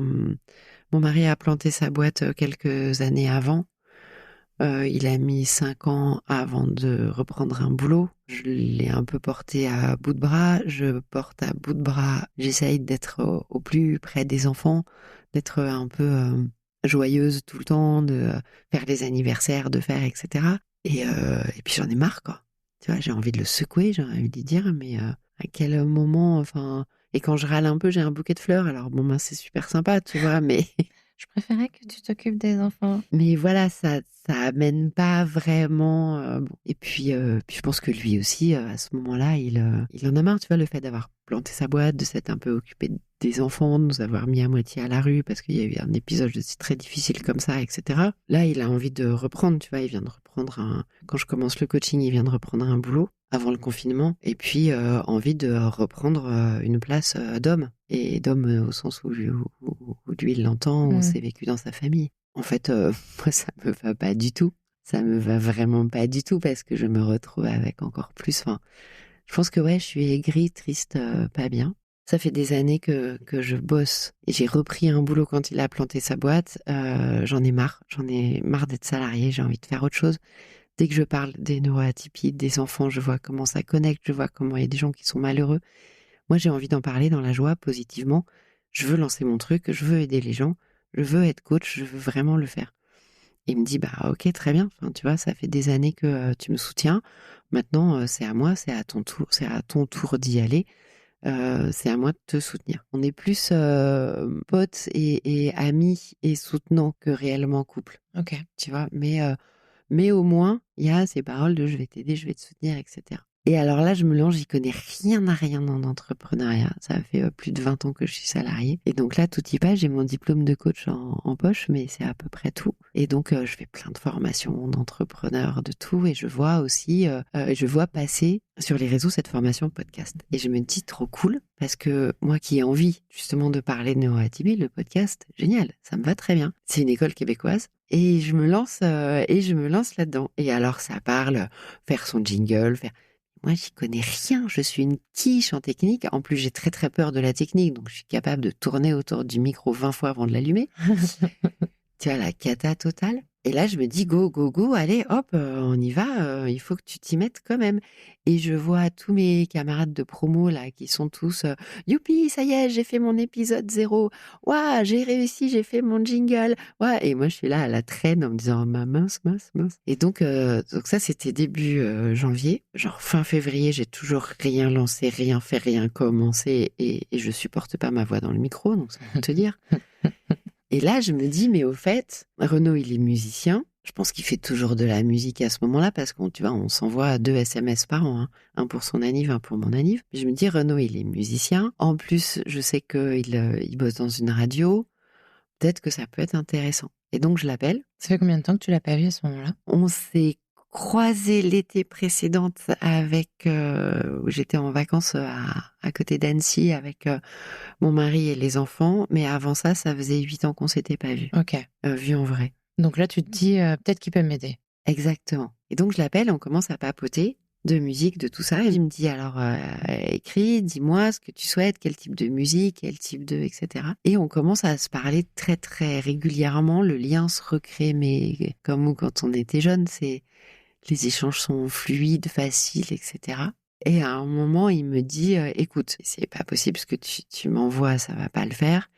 mon mari a planté sa boîte quelques années avant. Il a mis 5 ans avant de reprendre un boulot. Je l'ai un peu porté à bout de bras. Je porte à bout de bras. J'essaye d'être au plus près des enfants, d'être un peu joyeuse tout le temps, de faire les anniversaires, de faire, etc. Et puis j'en ai marre, quoi. Tu vois, j'ai envie de le secouer, j'ai envie de lui dire, mais à quel moment, enfin... Et quand je râle un peu, j'ai un bouquet de fleurs. Alors bon, ben, c'est super sympa, tu vois, mais... Je préférais que tu t'occupes des enfants. Mais voilà, ça amène pas vraiment. Bon. Et puis je pense que lui aussi, à ce moment-là, il en a marre, tu vois, le fait d'avoir planté sa boîte, de s'être un peu occupé des enfants, de nous avoir mis à moitié à la rue parce qu'il y a eu un épisode très difficile comme ça, etc. Là, il a envie de reprendre, tu vois, il vient de reprendre quand je commence le coaching, il vient de reprendre un boulot avant le confinement, et puis envie de reprendre une place d'homme, et d'homme au sens où lui il l'entend, où c'est vécu dans sa famille. En fait, moi, ça me va pas du tout. Ça me va vraiment pas du tout parce que je me retrouve avec encore plus. Enfin, je pense que ouais, je suis aigrie, triste, pas bien. Ça fait des années que je bosse et j'ai repris un boulot quand il a planté sa boîte. J'en ai marre d'être salariée, j'ai envie de faire autre chose. Dès que je parle des neuroatypies, des enfants, je vois comment ça connecte, je vois comment il y a des gens qui sont malheureux. Moi, j'ai envie d'en parler dans la joie, positivement. Je veux lancer mon truc, je veux aider les gens, je veux être coach, je veux vraiment le faire. Et il me dit, bah ok, très bien. Enfin, tu vois, ça fait des années que tu me soutiens. Maintenant, c'est à moi, c'est à ton tour d'y aller. C'est à moi de te soutenir. On est plus potes et amis et soutenants que réellement couple. Ok. Tu vois, mais au moins, il y a ces paroles de je vais t'aider, je vais te soutenir, etc. Et alors là, je me lance, j'y connais rien à rien en entrepreneuriat. Ça fait plus de 20 ans que je suis salariée. Et donc là, tout y passe, j'ai mon diplôme de coach en poche, mais c'est à peu près tout. Et donc, je fais plein de formations d'entrepreneurs, de tout. Et je vois aussi, je vois passer sur les réseaux cette formation podcast. Et je me dis, trop cool, parce que moi qui ai envie justement de parler de neuroatypie, le podcast, génial, ça me va très bien. C'est une école québécoise. Et je me lance là-dedans. Et alors, ça parle, faire son jingle, Moi, j'y connais rien. Je suis une quiche en technique. En plus, j'ai très, très peur de la technique. Donc, je suis capable de tourner autour du micro 20 fois avant de l'allumer. Tu vois, la cata totale. Et là, je me dis, go, go, go, allez, hop, on y va, il faut que tu t'y mettes quand même. Et je vois tous mes camarades de promo, là, qui sont tous, youpi, ça y est, j'ai fait mon épisode 0. Ouah, j'ai réussi, j'ai fait mon jingle. Ouah, et moi, je suis là à la traîne en me disant, mince. Et donc ça, c'était début janvier. Genre, fin février, j'ai toujours rien lancé, rien fait, rien commencé. Et je supporte pas ma voix dans le micro, donc ça veut te dire. Et là, je me dis, mais au fait, Renaud, il est musicien. Je pense qu'il fait toujours de la musique à ce moment-là parce qu'on, tu vois, on s'envoie 2 SMS par an, hein. Un pour son anniv, un pour mon anniv. Je me dis, Renaud, il est musicien. En plus, je sais qu'il bosse dans une radio. Peut-être que ça peut être intéressant. Et donc, je l'appelle. Ça fait combien de temps que tu l'as pas vu à ce moment-là? On s'est croisés l'été précédent où j'étais en vacances à côté d'Annecy avec mon mari et les enfants, mais avant ça, ça faisait 8 ans qu'on s'était pas vus. Ok. Vus en vrai. Donc là, tu te dis, peut-être qu'il peut m'aider. Exactement. Et donc, je l'appelle, on commence à papoter de musique, de tout ça. Et il me dit, alors, écris, dis-moi ce que tu souhaites, quel type de musique, quel type de, etc. Et on commence à se parler très, très régulièrement. Le lien se recrée, mais comme quand on était jeune, les échanges sont fluides, faciles, etc. Et à un moment, il me dit, écoute, c'est pas possible ce que tu m'envoies, ça va pas le faire.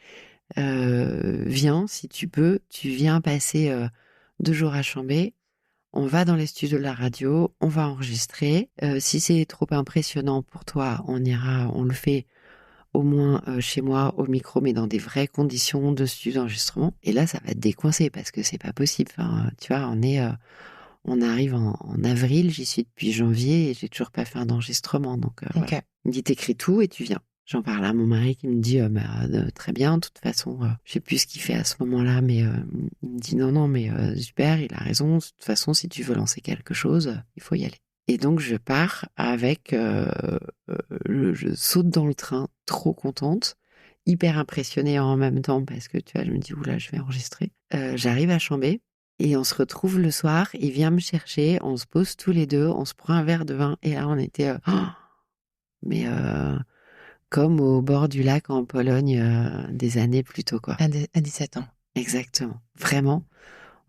Viens, si tu peux, tu viens passer 2 jours à Chambé. On va dans les studios de la radio, on va enregistrer. Si c'est trop impressionnant pour toi, on ira, on le fait au moins chez moi, au micro, mais dans des vraies conditions de studio d'enregistrement. Et là, ça va te décoincer parce que c'est pas possible. Enfin, tu vois, on arrive en avril, j'y suis depuis janvier et j'ai toujours pas fait un enregistrement. Donc, voilà. Il me dit, t'écris tout et tu viens. J'en parle à mon mari qui me dit, très bien, de toute façon, je sais plus ce qu'il fait à ce moment-là, mais il me dit, non, mais super, il a raison, de toute façon, si tu veux lancer quelque chose, il faut y aller. Et donc, je pars avec, je saute dans le train, trop contente, hyper impressionnée en même temps, parce que, tu vois, je me dis, oula, je vais enregistrer. J'arrive à Chambé, et on se retrouve le soir, il vient me chercher, on se pose tous les deux, on se prend un verre de vin, et là, on était, comme au bord du lac en Pologne des années plus tôt, quoi. À 17 ans. Exactement. Vraiment,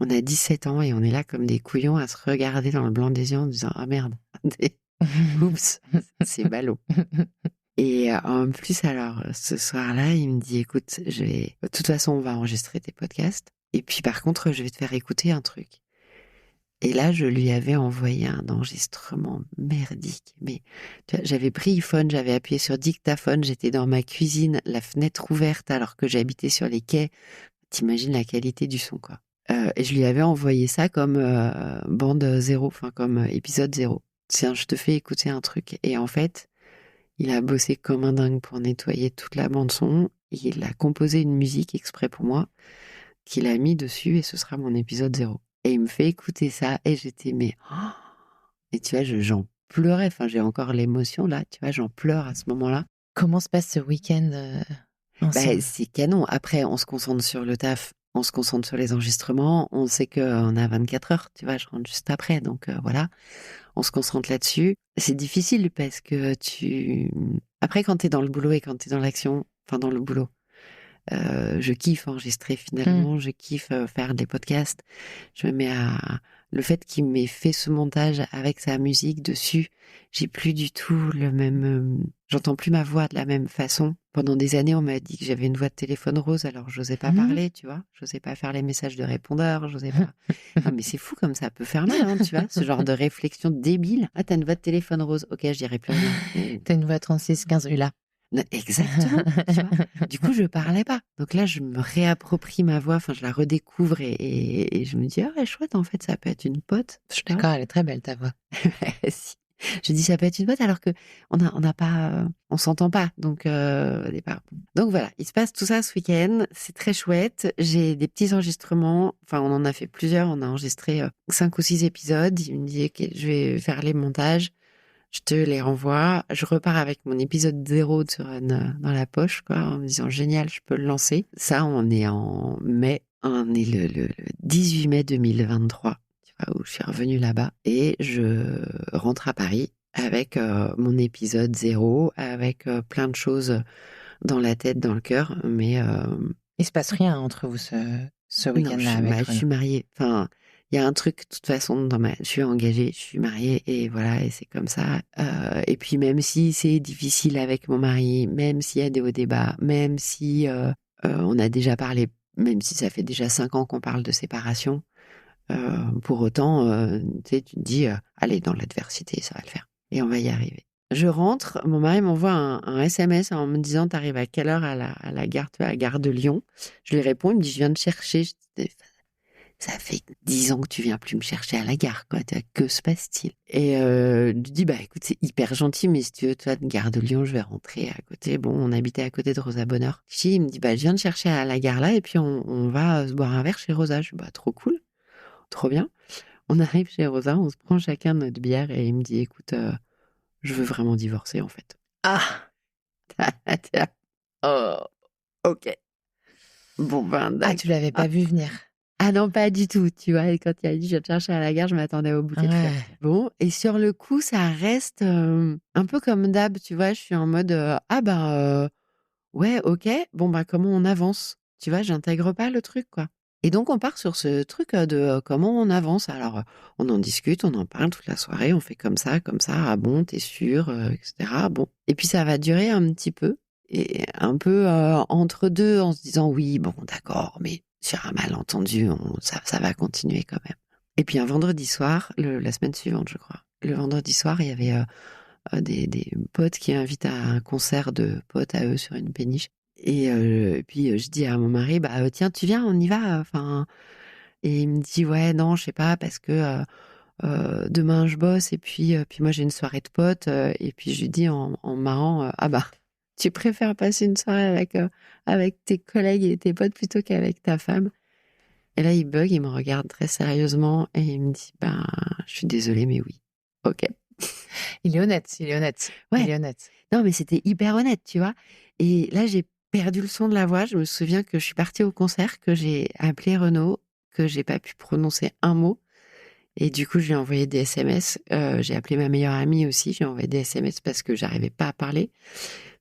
on a 17 ans et on est là comme des couillons à se regarder dans le blanc des yeux en disant « Ah merde, oups, c'est ballot ». Et en plus, alors, ce soir-là, il me dit « Écoute, de toute façon, on va enregistrer tes podcasts. Et puis, par contre, je vais te faire écouter un truc. » Et là, je lui avais envoyé un enregistrement merdique. Mais tu vois, j'avais pris iPhone, j'avais appuyé sur dictaphone, j'étais dans ma cuisine, la fenêtre ouverte alors que j'habitais sur les quais. T'imagines la qualité du son, quoi. Et je lui avais envoyé ça comme bande 0, enfin comme épisode 0. Tiens, je te fais écouter un truc. Et en fait, Il a bossé comme un dingue pour nettoyer toute la bande-son. Il a composé une musique exprès pour moi qu'il a mis dessus et ce sera mon épisode 0. Et il me fait écouter ça et j'étais, mais... oh, et tu vois, j'en pleurais. Enfin, j'ai encore l'émotion là. Tu vois, j'en pleure à ce moment-là. Comment se passe ce week-end ensemble? C'est canon. Après, on se concentre sur le taf. On se concentre sur les enregistrements. On sait qu'on a 24 heures. Tu vois, je rentre juste après. Donc voilà, on se concentre là-dessus. C'est difficile parce que après, quand t'es dans le boulot et quand t'es dans l'action, enfin dans le boulot, je kiffe enregistrer finalement, je kiffe faire des podcasts. Je me mets à... Le fait qu'il m'ait fait ce montage avec sa musique dessus, j'ai plus du tout le même... J'entends plus ma voix de la même façon. Pendant des années, on m'a dit que j'avais une voix de téléphone rose, alors j'osais pas parler, tu vois. J'osais pas faire les messages de répondeur, j'osais pas... Non, mais c'est fou comme ça peut faire mal, hein, tu vois. Ce genre de réflexion débile. Ah, t'as une voix de téléphone rose. Ok, je dirais plus rien. T'as une voix 36-15 là. Exactement, tu vois. Du coup, je parlais pas. Donc là, je me réapproprie ma voix, enfin, je la redécouvre et je me dis, ah ouais, chouette, en fait, ça peut être une pote. Je suis d'accord, elle est très belle ta voix. Si. Je dis, ça peut être une pote, alors que on n'a pas, on s'entend pas. Donc, au départ. Donc voilà, il se passe tout ça ce week-end. C'est très chouette. J'ai des petits enregistrements. Enfin, on en a fait plusieurs. On a enregistré 5 ou 6 épisodes. Il me dit, ok, je vais faire les montages. Je te les renvoie. Je repars avec mon épisode 0 de Run dans la poche, quoi, en me disant génial, je peux le lancer. Ça, on est en mai. On est le 18 mai 2023, tu vois, où je suis revenue là-bas. Et je rentre à Paris avec mon épisode 0, avec plein de choses dans la tête, dans le cœur. Mais il se passe rien entre vous ce week-end-là avec je suis mariée. Enfin, il y a un truc, de toute façon, je suis engagée, je suis mariée, et voilà, et c'est comme ça. Et puis, même si c'est difficile avec mon mari, même s'il y a des hauts débats, même si on a déjà parlé, même si ça fait déjà 5 ans qu'on parle de séparation, pour autant, tu sais, tu te dis, allez, dans l'adversité, ça va le faire. Et on va y arriver. Je rentre, mon mari m'envoie un SMS en me disant, t'arrives à quelle heure à la gare, tu vois, à la gare de Lyon? Je lui réponds, il me dit, je viens de chercher. Ça fait 10 ans que tu viens plus me chercher à la gare, quoi. Que se passe-t-il? Et je lui dis, bah écoute, c'est hyper gentil, mais si tu veux, toi, de gare de Lyon, je vais rentrer à côté. Bon, on habitait à côté de Rosa Bonheur. Il me dit, bah je viens de chercher à la gare là, et puis on va se boire un verre chez Rosa. Je dis, bah trop cool, trop bien. On arrive chez Rosa, on se prend chacun notre bière, et il me dit, écoute, je veux vraiment divorcer, en fait. Ah. Oh, ok. Bon, ben, d'accord. Ah, tu l'avais pas vu venir. Ah non, pas du tout, tu vois. Et quand il a dit, je vais te chercher à la gare, je m'attendais au bouquet de fleurs. Bon, et sur le coup, ça reste un peu comme d'hab, tu vois. Je suis en mode, ouais, ok. Bon, bah, comment on avance? Tu vois, j'intègre pas le truc, quoi. Et donc, on part sur ce truc de comment on avance. Alors, on en discute, on en parle toute la soirée, on fait comme ça, ah bon, t'es sûr, etc. Bon. Et puis, ça va durer un petit peu. Et un peu entre deux, en se disant, oui, bon, d'accord, mais sur un malentendu, ça va continuer quand même. Et puis, un vendredi soir, la semaine suivante, je crois, le vendredi soir, il y avait des potes qui invitent à un concert de potes à eux sur une péniche. Et puis je dis à mon mari, bah tiens, tu viens, on y va. Enfin, et il me dit, ouais, non, je sais pas, parce que demain je bosse, et puis moi j'ai une soirée de potes. Et puis je lui dis en marrant, ah bah, tu préfères passer une soirée avec tes collègues et tes potes plutôt qu'avec ta femme. Et là, il bug, il me regarde très sérieusement et il me dit, ben, je suis désolée, mais oui. Ok. Il est honnête. Ouais. Il est honnête. Non, mais c'était hyper honnête, tu vois. Et là, j'ai perdu le son de la voix. Je me souviens que je suis partie au concert, que j'ai appelé Renaud, que j'ai pas pu prononcer un mot. Et du coup, je lui ai envoyé des SMS. J'ai appelé ma meilleure amie aussi. J'ai envoyé des SMS parce que j'arrivais pas à parler.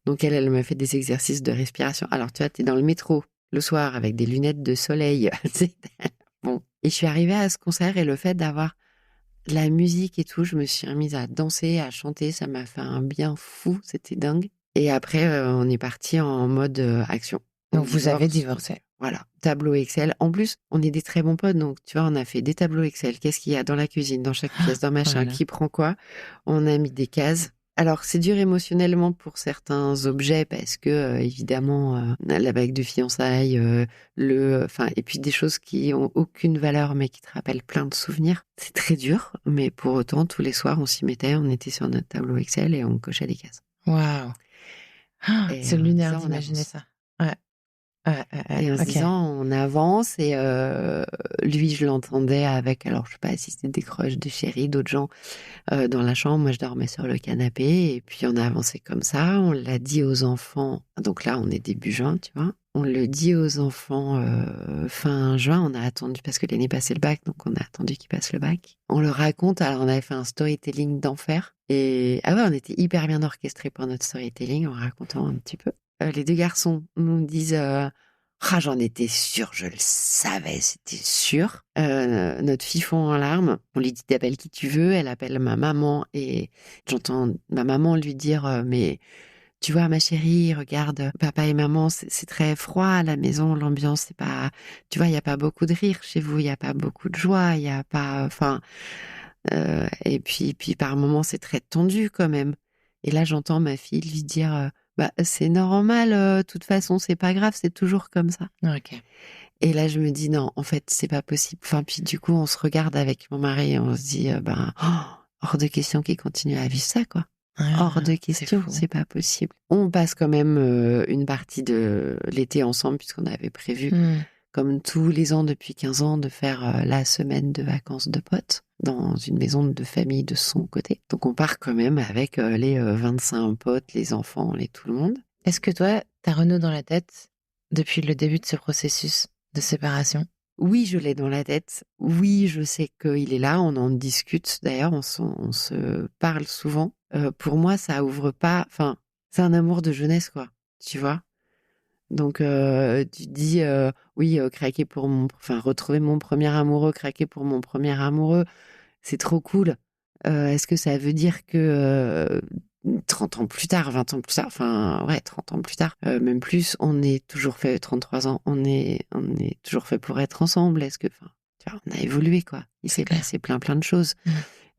Donc elle m'a fait des exercices de respiration. Alors, tu vois, t'es dans le métro le soir avec des lunettes de soleil. Bon. Et je suis arrivée à ce concert et le fait d'avoir la musique et tout, je me suis remise à danser, à chanter, ça m'a fait un bien fou, c'était dingue. Et après, on est parti en mode action. Donc vous avez divorcé. Voilà, tableau Excel. En plus, on est des très bons potes, donc tu vois, on a fait des tableaux Excel. Qu'est-ce qu'il y a dans la cuisine, dans chaque pièce, dans machin, Voilà. Qui prend quoi? On a mis des cases. Alors, c'est dur émotionnellement pour certains objets parce que, évidemment, la bague de fiançailles, et puis des choses qui ont aucune valeur mais qui te rappellent plein de souvenirs. C'est très dur, mais pour autant, tous les soirs, on s'y mettait, on était sur notre tableau Excel et on cochait des cases. Waouh. Ah, Et c'est en lunaire disant on d'imaginer avance. ça. Ouais, ouais, ouais, ouais. Et en se Ok. disant on avance et lui je l'entendais avec, alors je sais pas si c'était des crushs de chéri, d'autres gens dans la chambre. Moi je dormais sur le canapé et puis on a avancé comme ça. On l'a dit aux enfants. Donc là on est début juin, tu vois. On le dit aux enfants fin juin. On a attendu parce que l'aîné passait le bac, donc on a attendu qu'il passe le bac. On le raconte. Alors on avait fait un storytelling d'enfer et ah ouais, on était hyper bien orchestré pour notre storytelling en racontant un petit peu. Les deux garçons nous disent ah, j'en étais sûre, je le savais, c'était sûr. Notre fille fond en larmes. On lui dit t'appelles qui tu veux. Elle appelle ma maman et j'entends ma maman lui dire mais tu vois ma chérie, regarde papa et maman, c'est très froid à la maison, l'ambiance c'est pas, tu vois, il y a pas beaucoup de rire chez vous, il y a pas beaucoup de joie, il y a pas, enfin, et puis par moments c'est très tendu quand même. Et là j'entends ma fille lui dire bah c'est normal, de toute façon c'est pas grave, c'est toujours comme ça. Ok. Et là, je me dis, non, en fait, c'est pas possible. Enfin, puis du coup, on se regarde avec mon mari et on se dit, ben, hors de question qu'il continue à vivre ça, quoi. Hors de Ah, c'est question, fou. c'est pas possible. On passe quand même une partie de l'été ensemble, puisqu'on avait prévu, comme tous les ans depuis 15 ans, de faire la semaine de vacances de potes dans une maison de famille de son côté. Donc, on part quand même avec les 25 potes, les enfants, tout le monde. Est-ce que toi, t'as Renaud dans la tête depuis le début de ce processus de séparation? Oui, je l'ai dans la tête. Oui, je sais qu'il est là. On en discute. D'ailleurs, on se parle souvent. Pour moi, ça ouvre pas. Enfin, c'est un amour de jeunesse, quoi. Tu vois. Donc, tu te dis, oui, craquer pour enfin, retrouver mon premier amoureux, craquer pour mon premier amoureux, c'est trop cool. Est-ce que ça veut dire que 30 ans plus tard, 20 ans plus tard, enfin, ouais, 30 ans plus tard, même plus, on est toujours fait, 33 ans, on est toujours fait pour être ensemble. Est-ce que, enfin, tu vois, on a évolué, quoi. Il C'est s'est clair. passé plein de choses.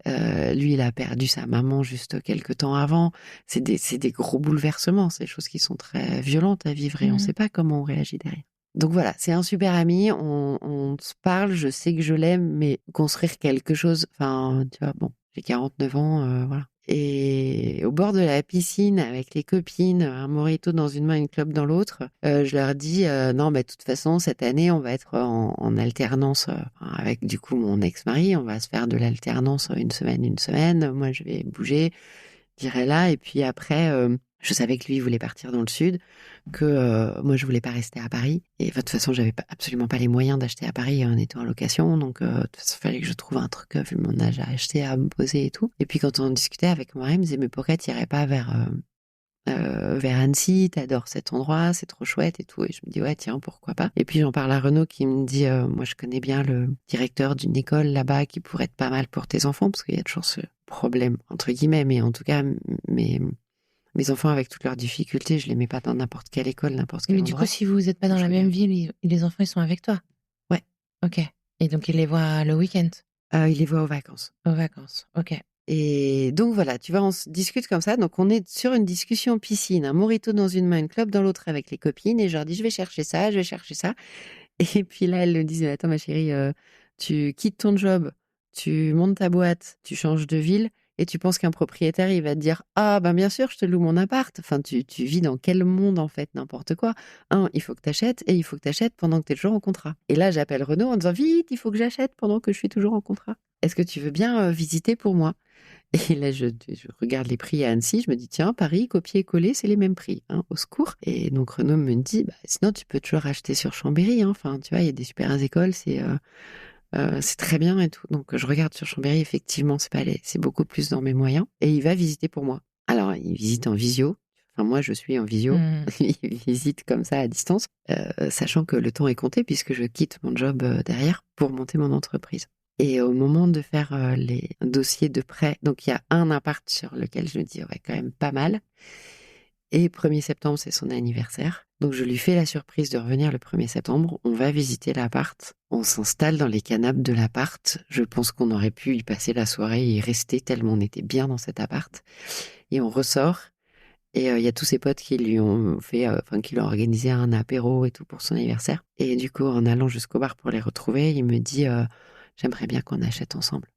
Lui, il a perdu sa maman juste quelques temps avant. C'est des gros bouleversements, c'est des choses qui sont très violentes à vivre et on ne sait pas comment on réagit derrière. Donc voilà, c'est un super ami, on se parle, je sais que je l'aime, mais construire quelque chose, enfin, tu vois, bon, j'ai 49 ans, voilà. Et au bord de la piscine, avec les copines, un mojito dans une main, une clope dans l'autre, je leur dis, non, bah, de toute façon, cette année, on va être en alternance avec, du coup, mon ex-mari, on va se faire de l'alternance une semaine, moi, je vais bouger, j'irai là, et puis après, je savais que lui, il voulait partir dans le sud, que moi, je voulais pas rester à Paris. Et de toute façon, j'avais absolument pas les moyens d'acheter à Paris en étant en location. Donc, de toute façon, il fallait que je trouve un truc, vu mon âge, à acheter, à me poser et tout. Et puis, quand on discutait avec moi, il me disait, mais pourquoi tu irais pas vers Annecy, t'adores cet endroit, c'est trop chouette et tout. Et je me dis, ouais, tiens, pourquoi pas. Et puis, j'en parle à Renaud qui me dit, moi, je connais bien le directeur d'une école là-bas qui pourrait être pas mal pour tes enfants, parce qu'il y a toujours ce problème, entre guillemets, mais en tout cas, mes enfants, avec toutes leurs difficultés, je les mets pas dans n'importe quelle école, n'importe quel Mais du coup, endroit. si vous n'êtes pas dans Je la même regarde. ville, les enfants, ils sont avec toi? Ouais. Ok. Et donc, ils les voient le week-end, Il les voit aux vacances. aux vacances. Ok. Et donc voilà, tu vois, on se discute comme ça. Donc on est sur une discussion piscine, un mojito dans une main, une clope dans l'autre avec les copines. Et je leur dis, je vais chercher ça, je vais chercher ça. Et puis là, elles me disent, attends ma chérie, tu quittes ton job, tu montes ta boîte, tu changes de ville et tu penses qu'un propriétaire, il va te dire, ah ben bien sûr, je te loue mon appart. Enfin, tu vis dans quel monde en fait, n'importe quoi. Il faut que tu achètes et il faut que tu achètes pendant que tu es toujours en contrat. Et là, j'appelle Renaud en disant, vite, il faut que j'achète pendant que je suis toujours en contrat. Est-ce que tu veux bien visiter pour moi? Et là, je regarde les prix à Annecy, je me dis, tiens, Paris, copier-coller, c'est les mêmes prix, hein, au secours. Et donc Renaud me dit, bah, sinon tu peux toujours acheter sur Chambéry, hein. Enfin, tu vois, il y a des super écoles, c'est très bien et tout. Donc je regarde sur Chambéry, effectivement, c'est beaucoup plus dans mes moyens. Et il va visiter pour moi. Alors, il visite en visio. Enfin, moi, je suis en visio. Il visite comme ça à distance, sachant que le temps est compté puisque je quitte mon job derrière pour monter mon entreprise. Et au moment de faire les dossiers de prêt, donc il y a un appart sur lequel je me dis, ouais, quand même pas mal. Et 1er septembre, c'est son anniversaire. Donc je lui fais la surprise de revenir le 1er septembre. On va visiter l'appart. On s'installe dans les canapes de l'appart. Je pense qu'on aurait pu y passer la soirée et y rester tellement on était bien dans cet appart. Et on ressort. Et il y a tous ses potes qui lui ont qui lui ont organisé un apéro et tout pour son anniversaire. Et du coup, en allant jusqu'au bar pour les retrouver, il me dit, j'aimerais bien qu'on achète ensemble.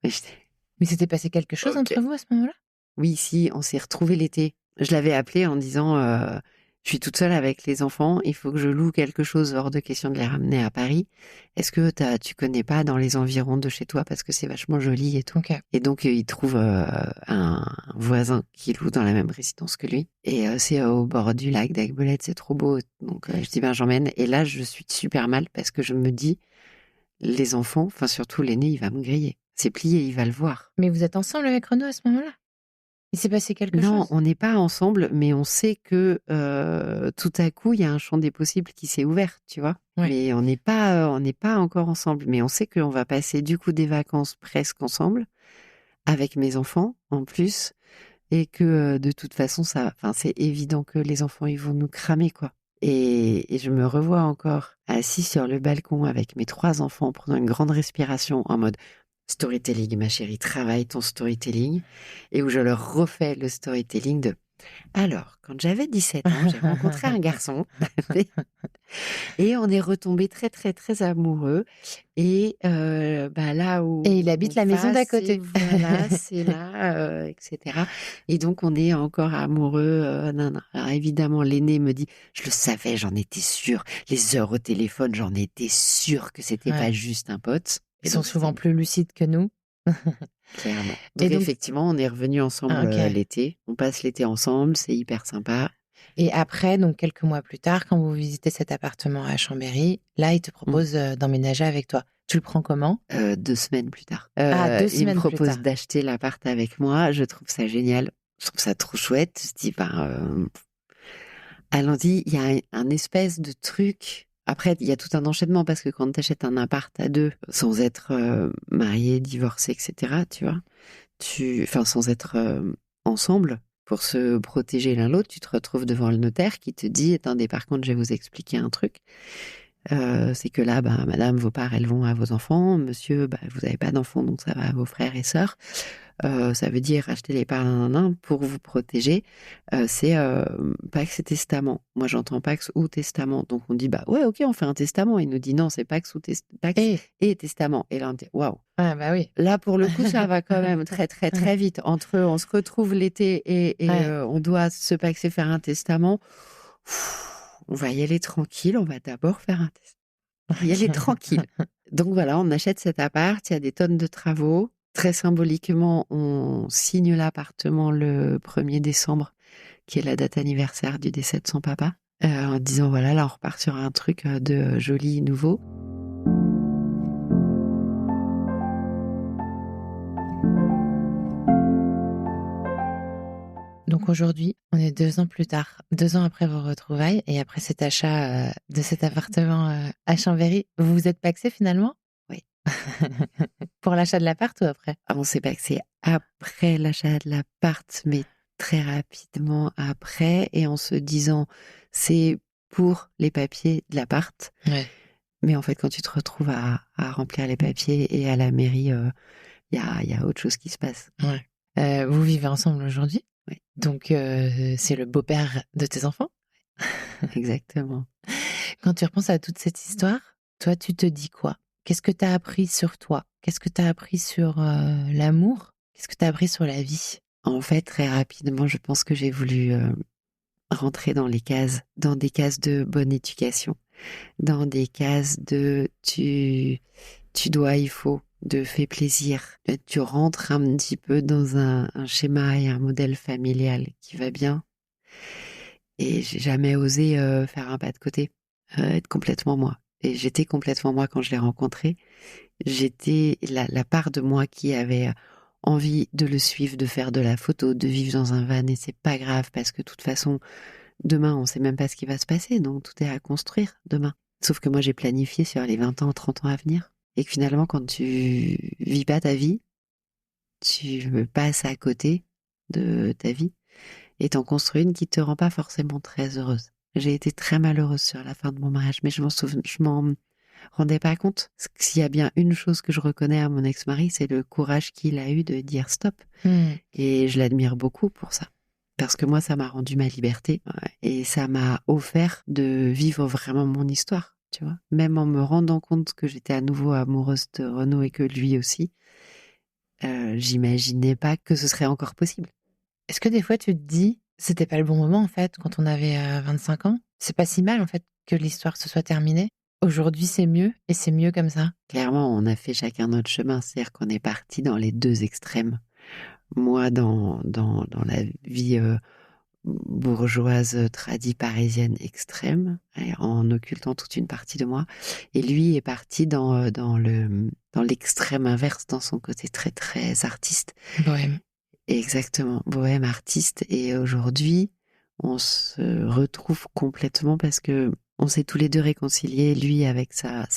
Et j'étais, Mais s'était passé quelque chose ok. entre vous à ce moment-là? Oui, si, on s'est retrouvés l'été. Je l'avais appelé en disant je suis toute seule avec les enfants, il faut que je loue quelque chose, hors de question de les ramener à Paris. Est-ce que tu connais pas dans les environs de chez toi parce que c'est vachement joli et tout. Ok. Et donc il trouve un voisin qui loue dans la même résidence que lui. Et c'est au bord du lac d'Aiguebelette, c'est trop beau. Donc je dis ben j'emmène. Et là je suis super mal parce que je me dis les enfants, enfin surtout l'aîné, il va me griller. C'est plié, il va le voir. Mais vous êtes ensemble avec Renaud à ce moment-là? Il s'est passé quelque Non, chose? on n'est pas ensemble, mais on sait que tout à coup, il y a un champ des possibles qui s'est ouvert, tu vois. Ouais. Mais on n'est pas encore ensemble. Mais on sait qu'on va passer du coup des vacances presque ensemble, avec mes enfants en plus, et que de toute façon, enfin, c'est évident que les enfants, ils vont nous cramer, quoi. Et je me revois encore assis sur le balcon avec mes 3 enfants, prenant une grande respiration en mode storytelling, ma chérie, travaille ton storytelling. Et où je leur refais le storytelling de alors, quand j'avais 17 ans, j'ai rencontré un garçon et on est retombés très, très, très amoureux. Et là où Et il habite on la maison va, d'à côté. voilà, c'est là, etc. Et donc, on est encore amoureux. Non. Alors, évidemment, l'aîné me dit, je le savais, j'en étais sûre. Les heures au téléphone, j'en étais sûre que c'était Ouais. pas juste un pote. Ils sont souvent plus lucides que nous. Clairement. Et Donc, donc, effectivement, on est revenus ensemble ok. l'été. On passe l'été ensemble, c'est hyper sympa. Et après, donc quelques mois plus tard, quand vous visitez cet appartement à Chambéry, là, il te propose d'emménager avec toi. Tu le prends comment? 2 semaines plus tard. Ah, 2 Il me semaines plus propose tard. d'acheter l'appart avec moi. Je trouve ça génial. Je trouve ça trop chouette. Je dis, allons-y. Il y a un espèce de truc. Après, il y a tout un enchaînement parce que quand tu achètes un appart à 2, sans être marié, divorcé, etc., tu vois, enfin, sans être ensemble pour se protéger l'un l'autre, tu te retrouves devant le notaire qui te dit, attendez, par contre, je vais vous expliquer un truc. C'est que là, madame, vos parts, elles vont à vos enfants. Monsieur, vous n'avez pas d'enfants, donc ça va à vos frères et sœurs. Ça veut dire acheter les parts pour vous protéger. C'est Pax et testament. Moi, j'entends Pax ou testament. Donc, on dit, ouais, ok, on fait un testament. Il nous dit, non, c'est Pax Pax et testament. Et là, on dit, waouh. Ah, bah oui. Là, pour le coup, ça va quand même très, très, très vite. Entre on se retrouve l'été et Ouais. on doit se paxer faire un testament. On va y aller tranquille. On va d'abord faire un testament. On va y aller tranquille. Donc voilà, on achète cet appart. Il y a des tonnes de travaux. Très symboliquement, on signe l'appartement le 1er décembre, qui est la date anniversaire du décès de son papa, en disant voilà, là, on repart sur un truc de joli nouveau. Donc aujourd'hui, on est 2 ans plus tard, 2 ans après vos retrouvailles et après cet achat de cet appartement à Chambéry. Vous vous êtes pacsé finalement? Oui. Pour l'achat de l'appart ou après? On s'est pacsé après l'achat de l'appart, mais très rapidement après, et en se disant c'est pour les papiers de l'appart. Ouais. Mais en fait, quand tu te retrouves à remplir les papiers et à la mairie, il y a autre chose qui se passe. Ouais. Vous vivez ensemble aujourd'hui? Oui. Donc c'est le beau-père de tes enfants? Exactement. Quand tu repenses à toute cette histoire, toi, tu te dis quoi? Qu'est-ce que tu as appris sur toi? Qu'est-ce que tu as appris sur l'amour? Qu'est-ce que tu as appris sur la vie? En fait, très rapidement, je pense que j'ai voulu rentrer dans des cases de bonne éducation, dans des cases de tu dois, il faut, de fais plaisir. Tu rentres un petit peu dans un schéma et un modèle familial qui va bien. Et j'ai jamais osé faire un pas de côté, être complètement moi. Et j'étais complètement moi quand je l'ai rencontré. J'étais la part de moi qui avait envie de le suivre, de faire de la photo, de vivre dans un van, et c'est pas grave parce que de toute façon, demain, on sait même pas ce qui va se passer, donc tout est à construire demain. Sauf que moi, j'ai planifié sur les 20 ans, 30 ans à venir. Et que finalement, quand tu vis pas ta vie, tu passes à côté de ta vie et t'en construis une qui te rend pas forcément très heureuse. J'ai été très malheureuse sur la fin de mon mariage, mais je m'en rendais pas compte. S'il y a bien une chose que je reconnais à mon ex-mari, c'est le courage qu'il a eu de dire stop. Et je l'admire beaucoup pour ça. Parce que moi, ça m'a rendu ma liberté et ça m'a offert de vivre vraiment mon histoire, tu vois. Même en me rendant compte que j'étais à nouveau amoureuse de Renaud et que lui aussi, j'imaginais pas que ce serait encore possible. Est-ce que des fois tu te dis, c'était pas le bon moment en fait, quand on avait 25 ans? C'est pas si mal en fait que l'histoire se soit terminée. Aujourd'hui c'est mieux et c'est mieux comme ça. Clairement, on a fait chacun notre chemin, c'est-à-dire qu'on est parti dans les deux extrêmes. Moi, dans la vie bourgeoise, tradie, parisienne extrême, en occultant toute une partie de moi. Et lui est parti dans l'extrême inverse, dans son côté très, très artiste. Bohème. Exactement, bohème, artiste. Et aujourd'hui, on se retrouve complètement parce que on s'est tous les deux réconciliés, lui avec sa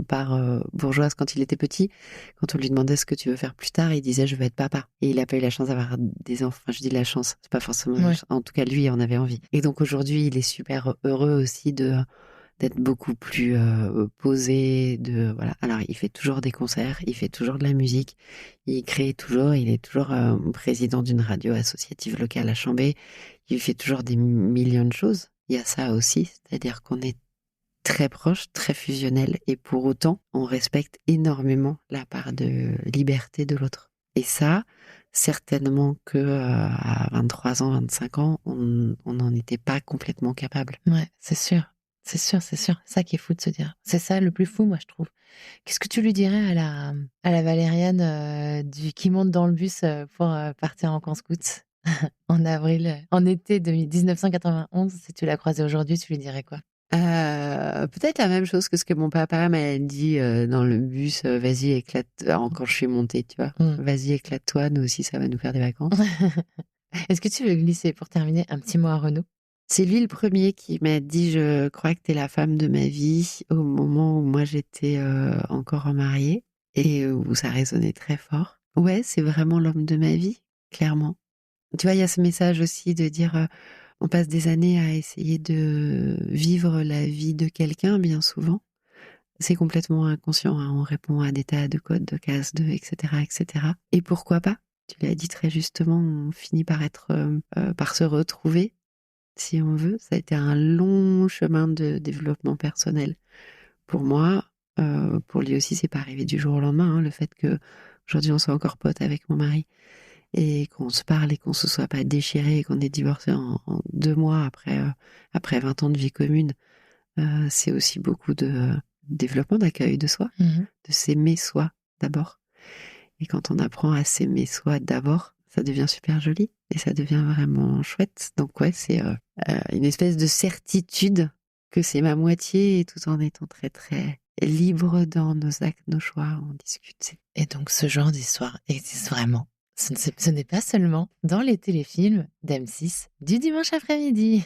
part bourgeoise quand il était petit. Quand on lui demandait ce que tu veux faire plus tard, il disait je veux être papa. Et il a pas eu la chance d'avoir des enfants. Enfin, je dis la chance, c'est pas forcément. Ouais. En tout cas, lui en avait envie. Et donc aujourd'hui, il est super heureux aussi d'être beaucoup plus posé. Voilà. Alors, il fait toujours des concerts, il fait toujours de la musique, il crée toujours. Il est toujours président d'une radio associative locale à Chambé. Il fait toujours des millions de choses. Il y a ça aussi, c'est-à-dire qu'on est très proches, très fusionnels, et pour autant, on respecte énormément la part de liberté de l'autre. Et ça, certainement que à 23 ans, 25 ans, on n'en était pas complètement capable. Ouais, c'est sûr. C'est sûr, c'est sûr. C'est ça qui est fou de se dire. C'est ça le plus fou, moi, je trouve. Qu'est-ce que tu lui dirais à la Valériane qui monte dans le bus pour partir en camp scout en été de 1991? Si tu l'as croisée aujourd'hui, tu lui dirais quoi? Peut-être la même chose que ce que mon papa m'a dit dans le bus. Vas-y, éclate. Quand je suis montée, tu vois. Vas-y, éclate-toi. Nous aussi, ça va nous faire des vacances. Est-ce que tu veux glisser, pour terminer, un petit mot à Renaud? C'est lui le premier qui m'a dit je crois que t'es la femme de ma vie, au moment où moi j'étais encore mariée et où ça résonnait très fort. Ouais, c'est vraiment l'homme de ma vie, clairement. Tu vois, il y a ce message aussi de dire on passe des années à essayer de vivre la vie de quelqu'un, bien souvent. C'est complètement inconscient, hein. On répond à des tas de codes, de cases, etc., etc. Et pourquoi pas? Tu l'as dit très justement, on finit par par se retrouver. Si on veut, ça a été un long chemin de développement personnel. Pour moi, pour lui aussi, c'est pas arrivé du jour au lendemain, hein, le fait que aujourd'hui on soit encore potes avec mon mari et qu'on se parle et qu'on se soit pas déchiré et qu'on ait divorcé en 2 mois après 20 ans de vie commune, c'est aussi beaucoup de développement, d'accueil de soi, de s'aimer soi d'abord. Et quand on apprend à s'aimer soi d'abord, ça devient super joli et ça devient vraiment chouette. Donc ouais, c'est une espèce de certitude que c'est ma moitié, et tout en étant très très libre dans nos actes, nos choix, on discute. Et donc ce genre d'histoire existe vraiment. Ce n'est pas seulement dans les téléfilms d'M6 du dimanche après-midi.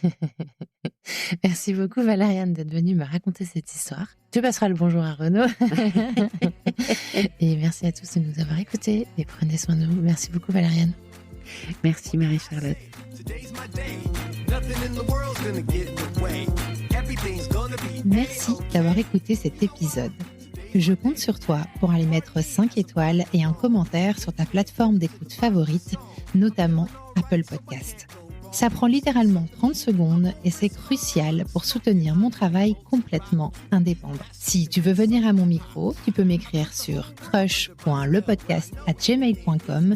Merci beaucoup Valériane d'être venue me raconter cette histoire. Tu passeras le bonjour à Renaud. Et merci à tous de nous avoir écoutés et prenez soin de vous. Merci beaucoup Valériane. Merci Marie-Charlotte. Merci d'avoir écouté cet épisode. Je compte sur toi pour aller mettre 5 étoiles et un commentaire sur ta plateforme d'écoute favorite, notamment Apple Podcast. Ça prend littéralement 30 secondes et c'est crucial pour soutenir mon travail complètement indépendant. Si tu veux venir à mon micro, tu peux m'écrire sur crush.lepodcast@gmail.com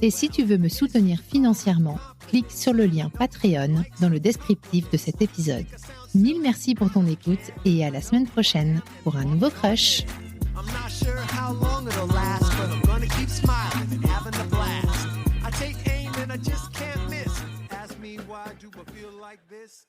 et si tu veux me soutenir financièrement, clique sur le lien Patreon dans le descriptif de cet épisode. Mille merci pour ton écoute et à la semaine prochaine pour un nouveau Crush. I'm not sure how long it'll last, but I'm gonna keep smiling and having a blast. I take aim and I just can't miss. Ask me why do I feel like this?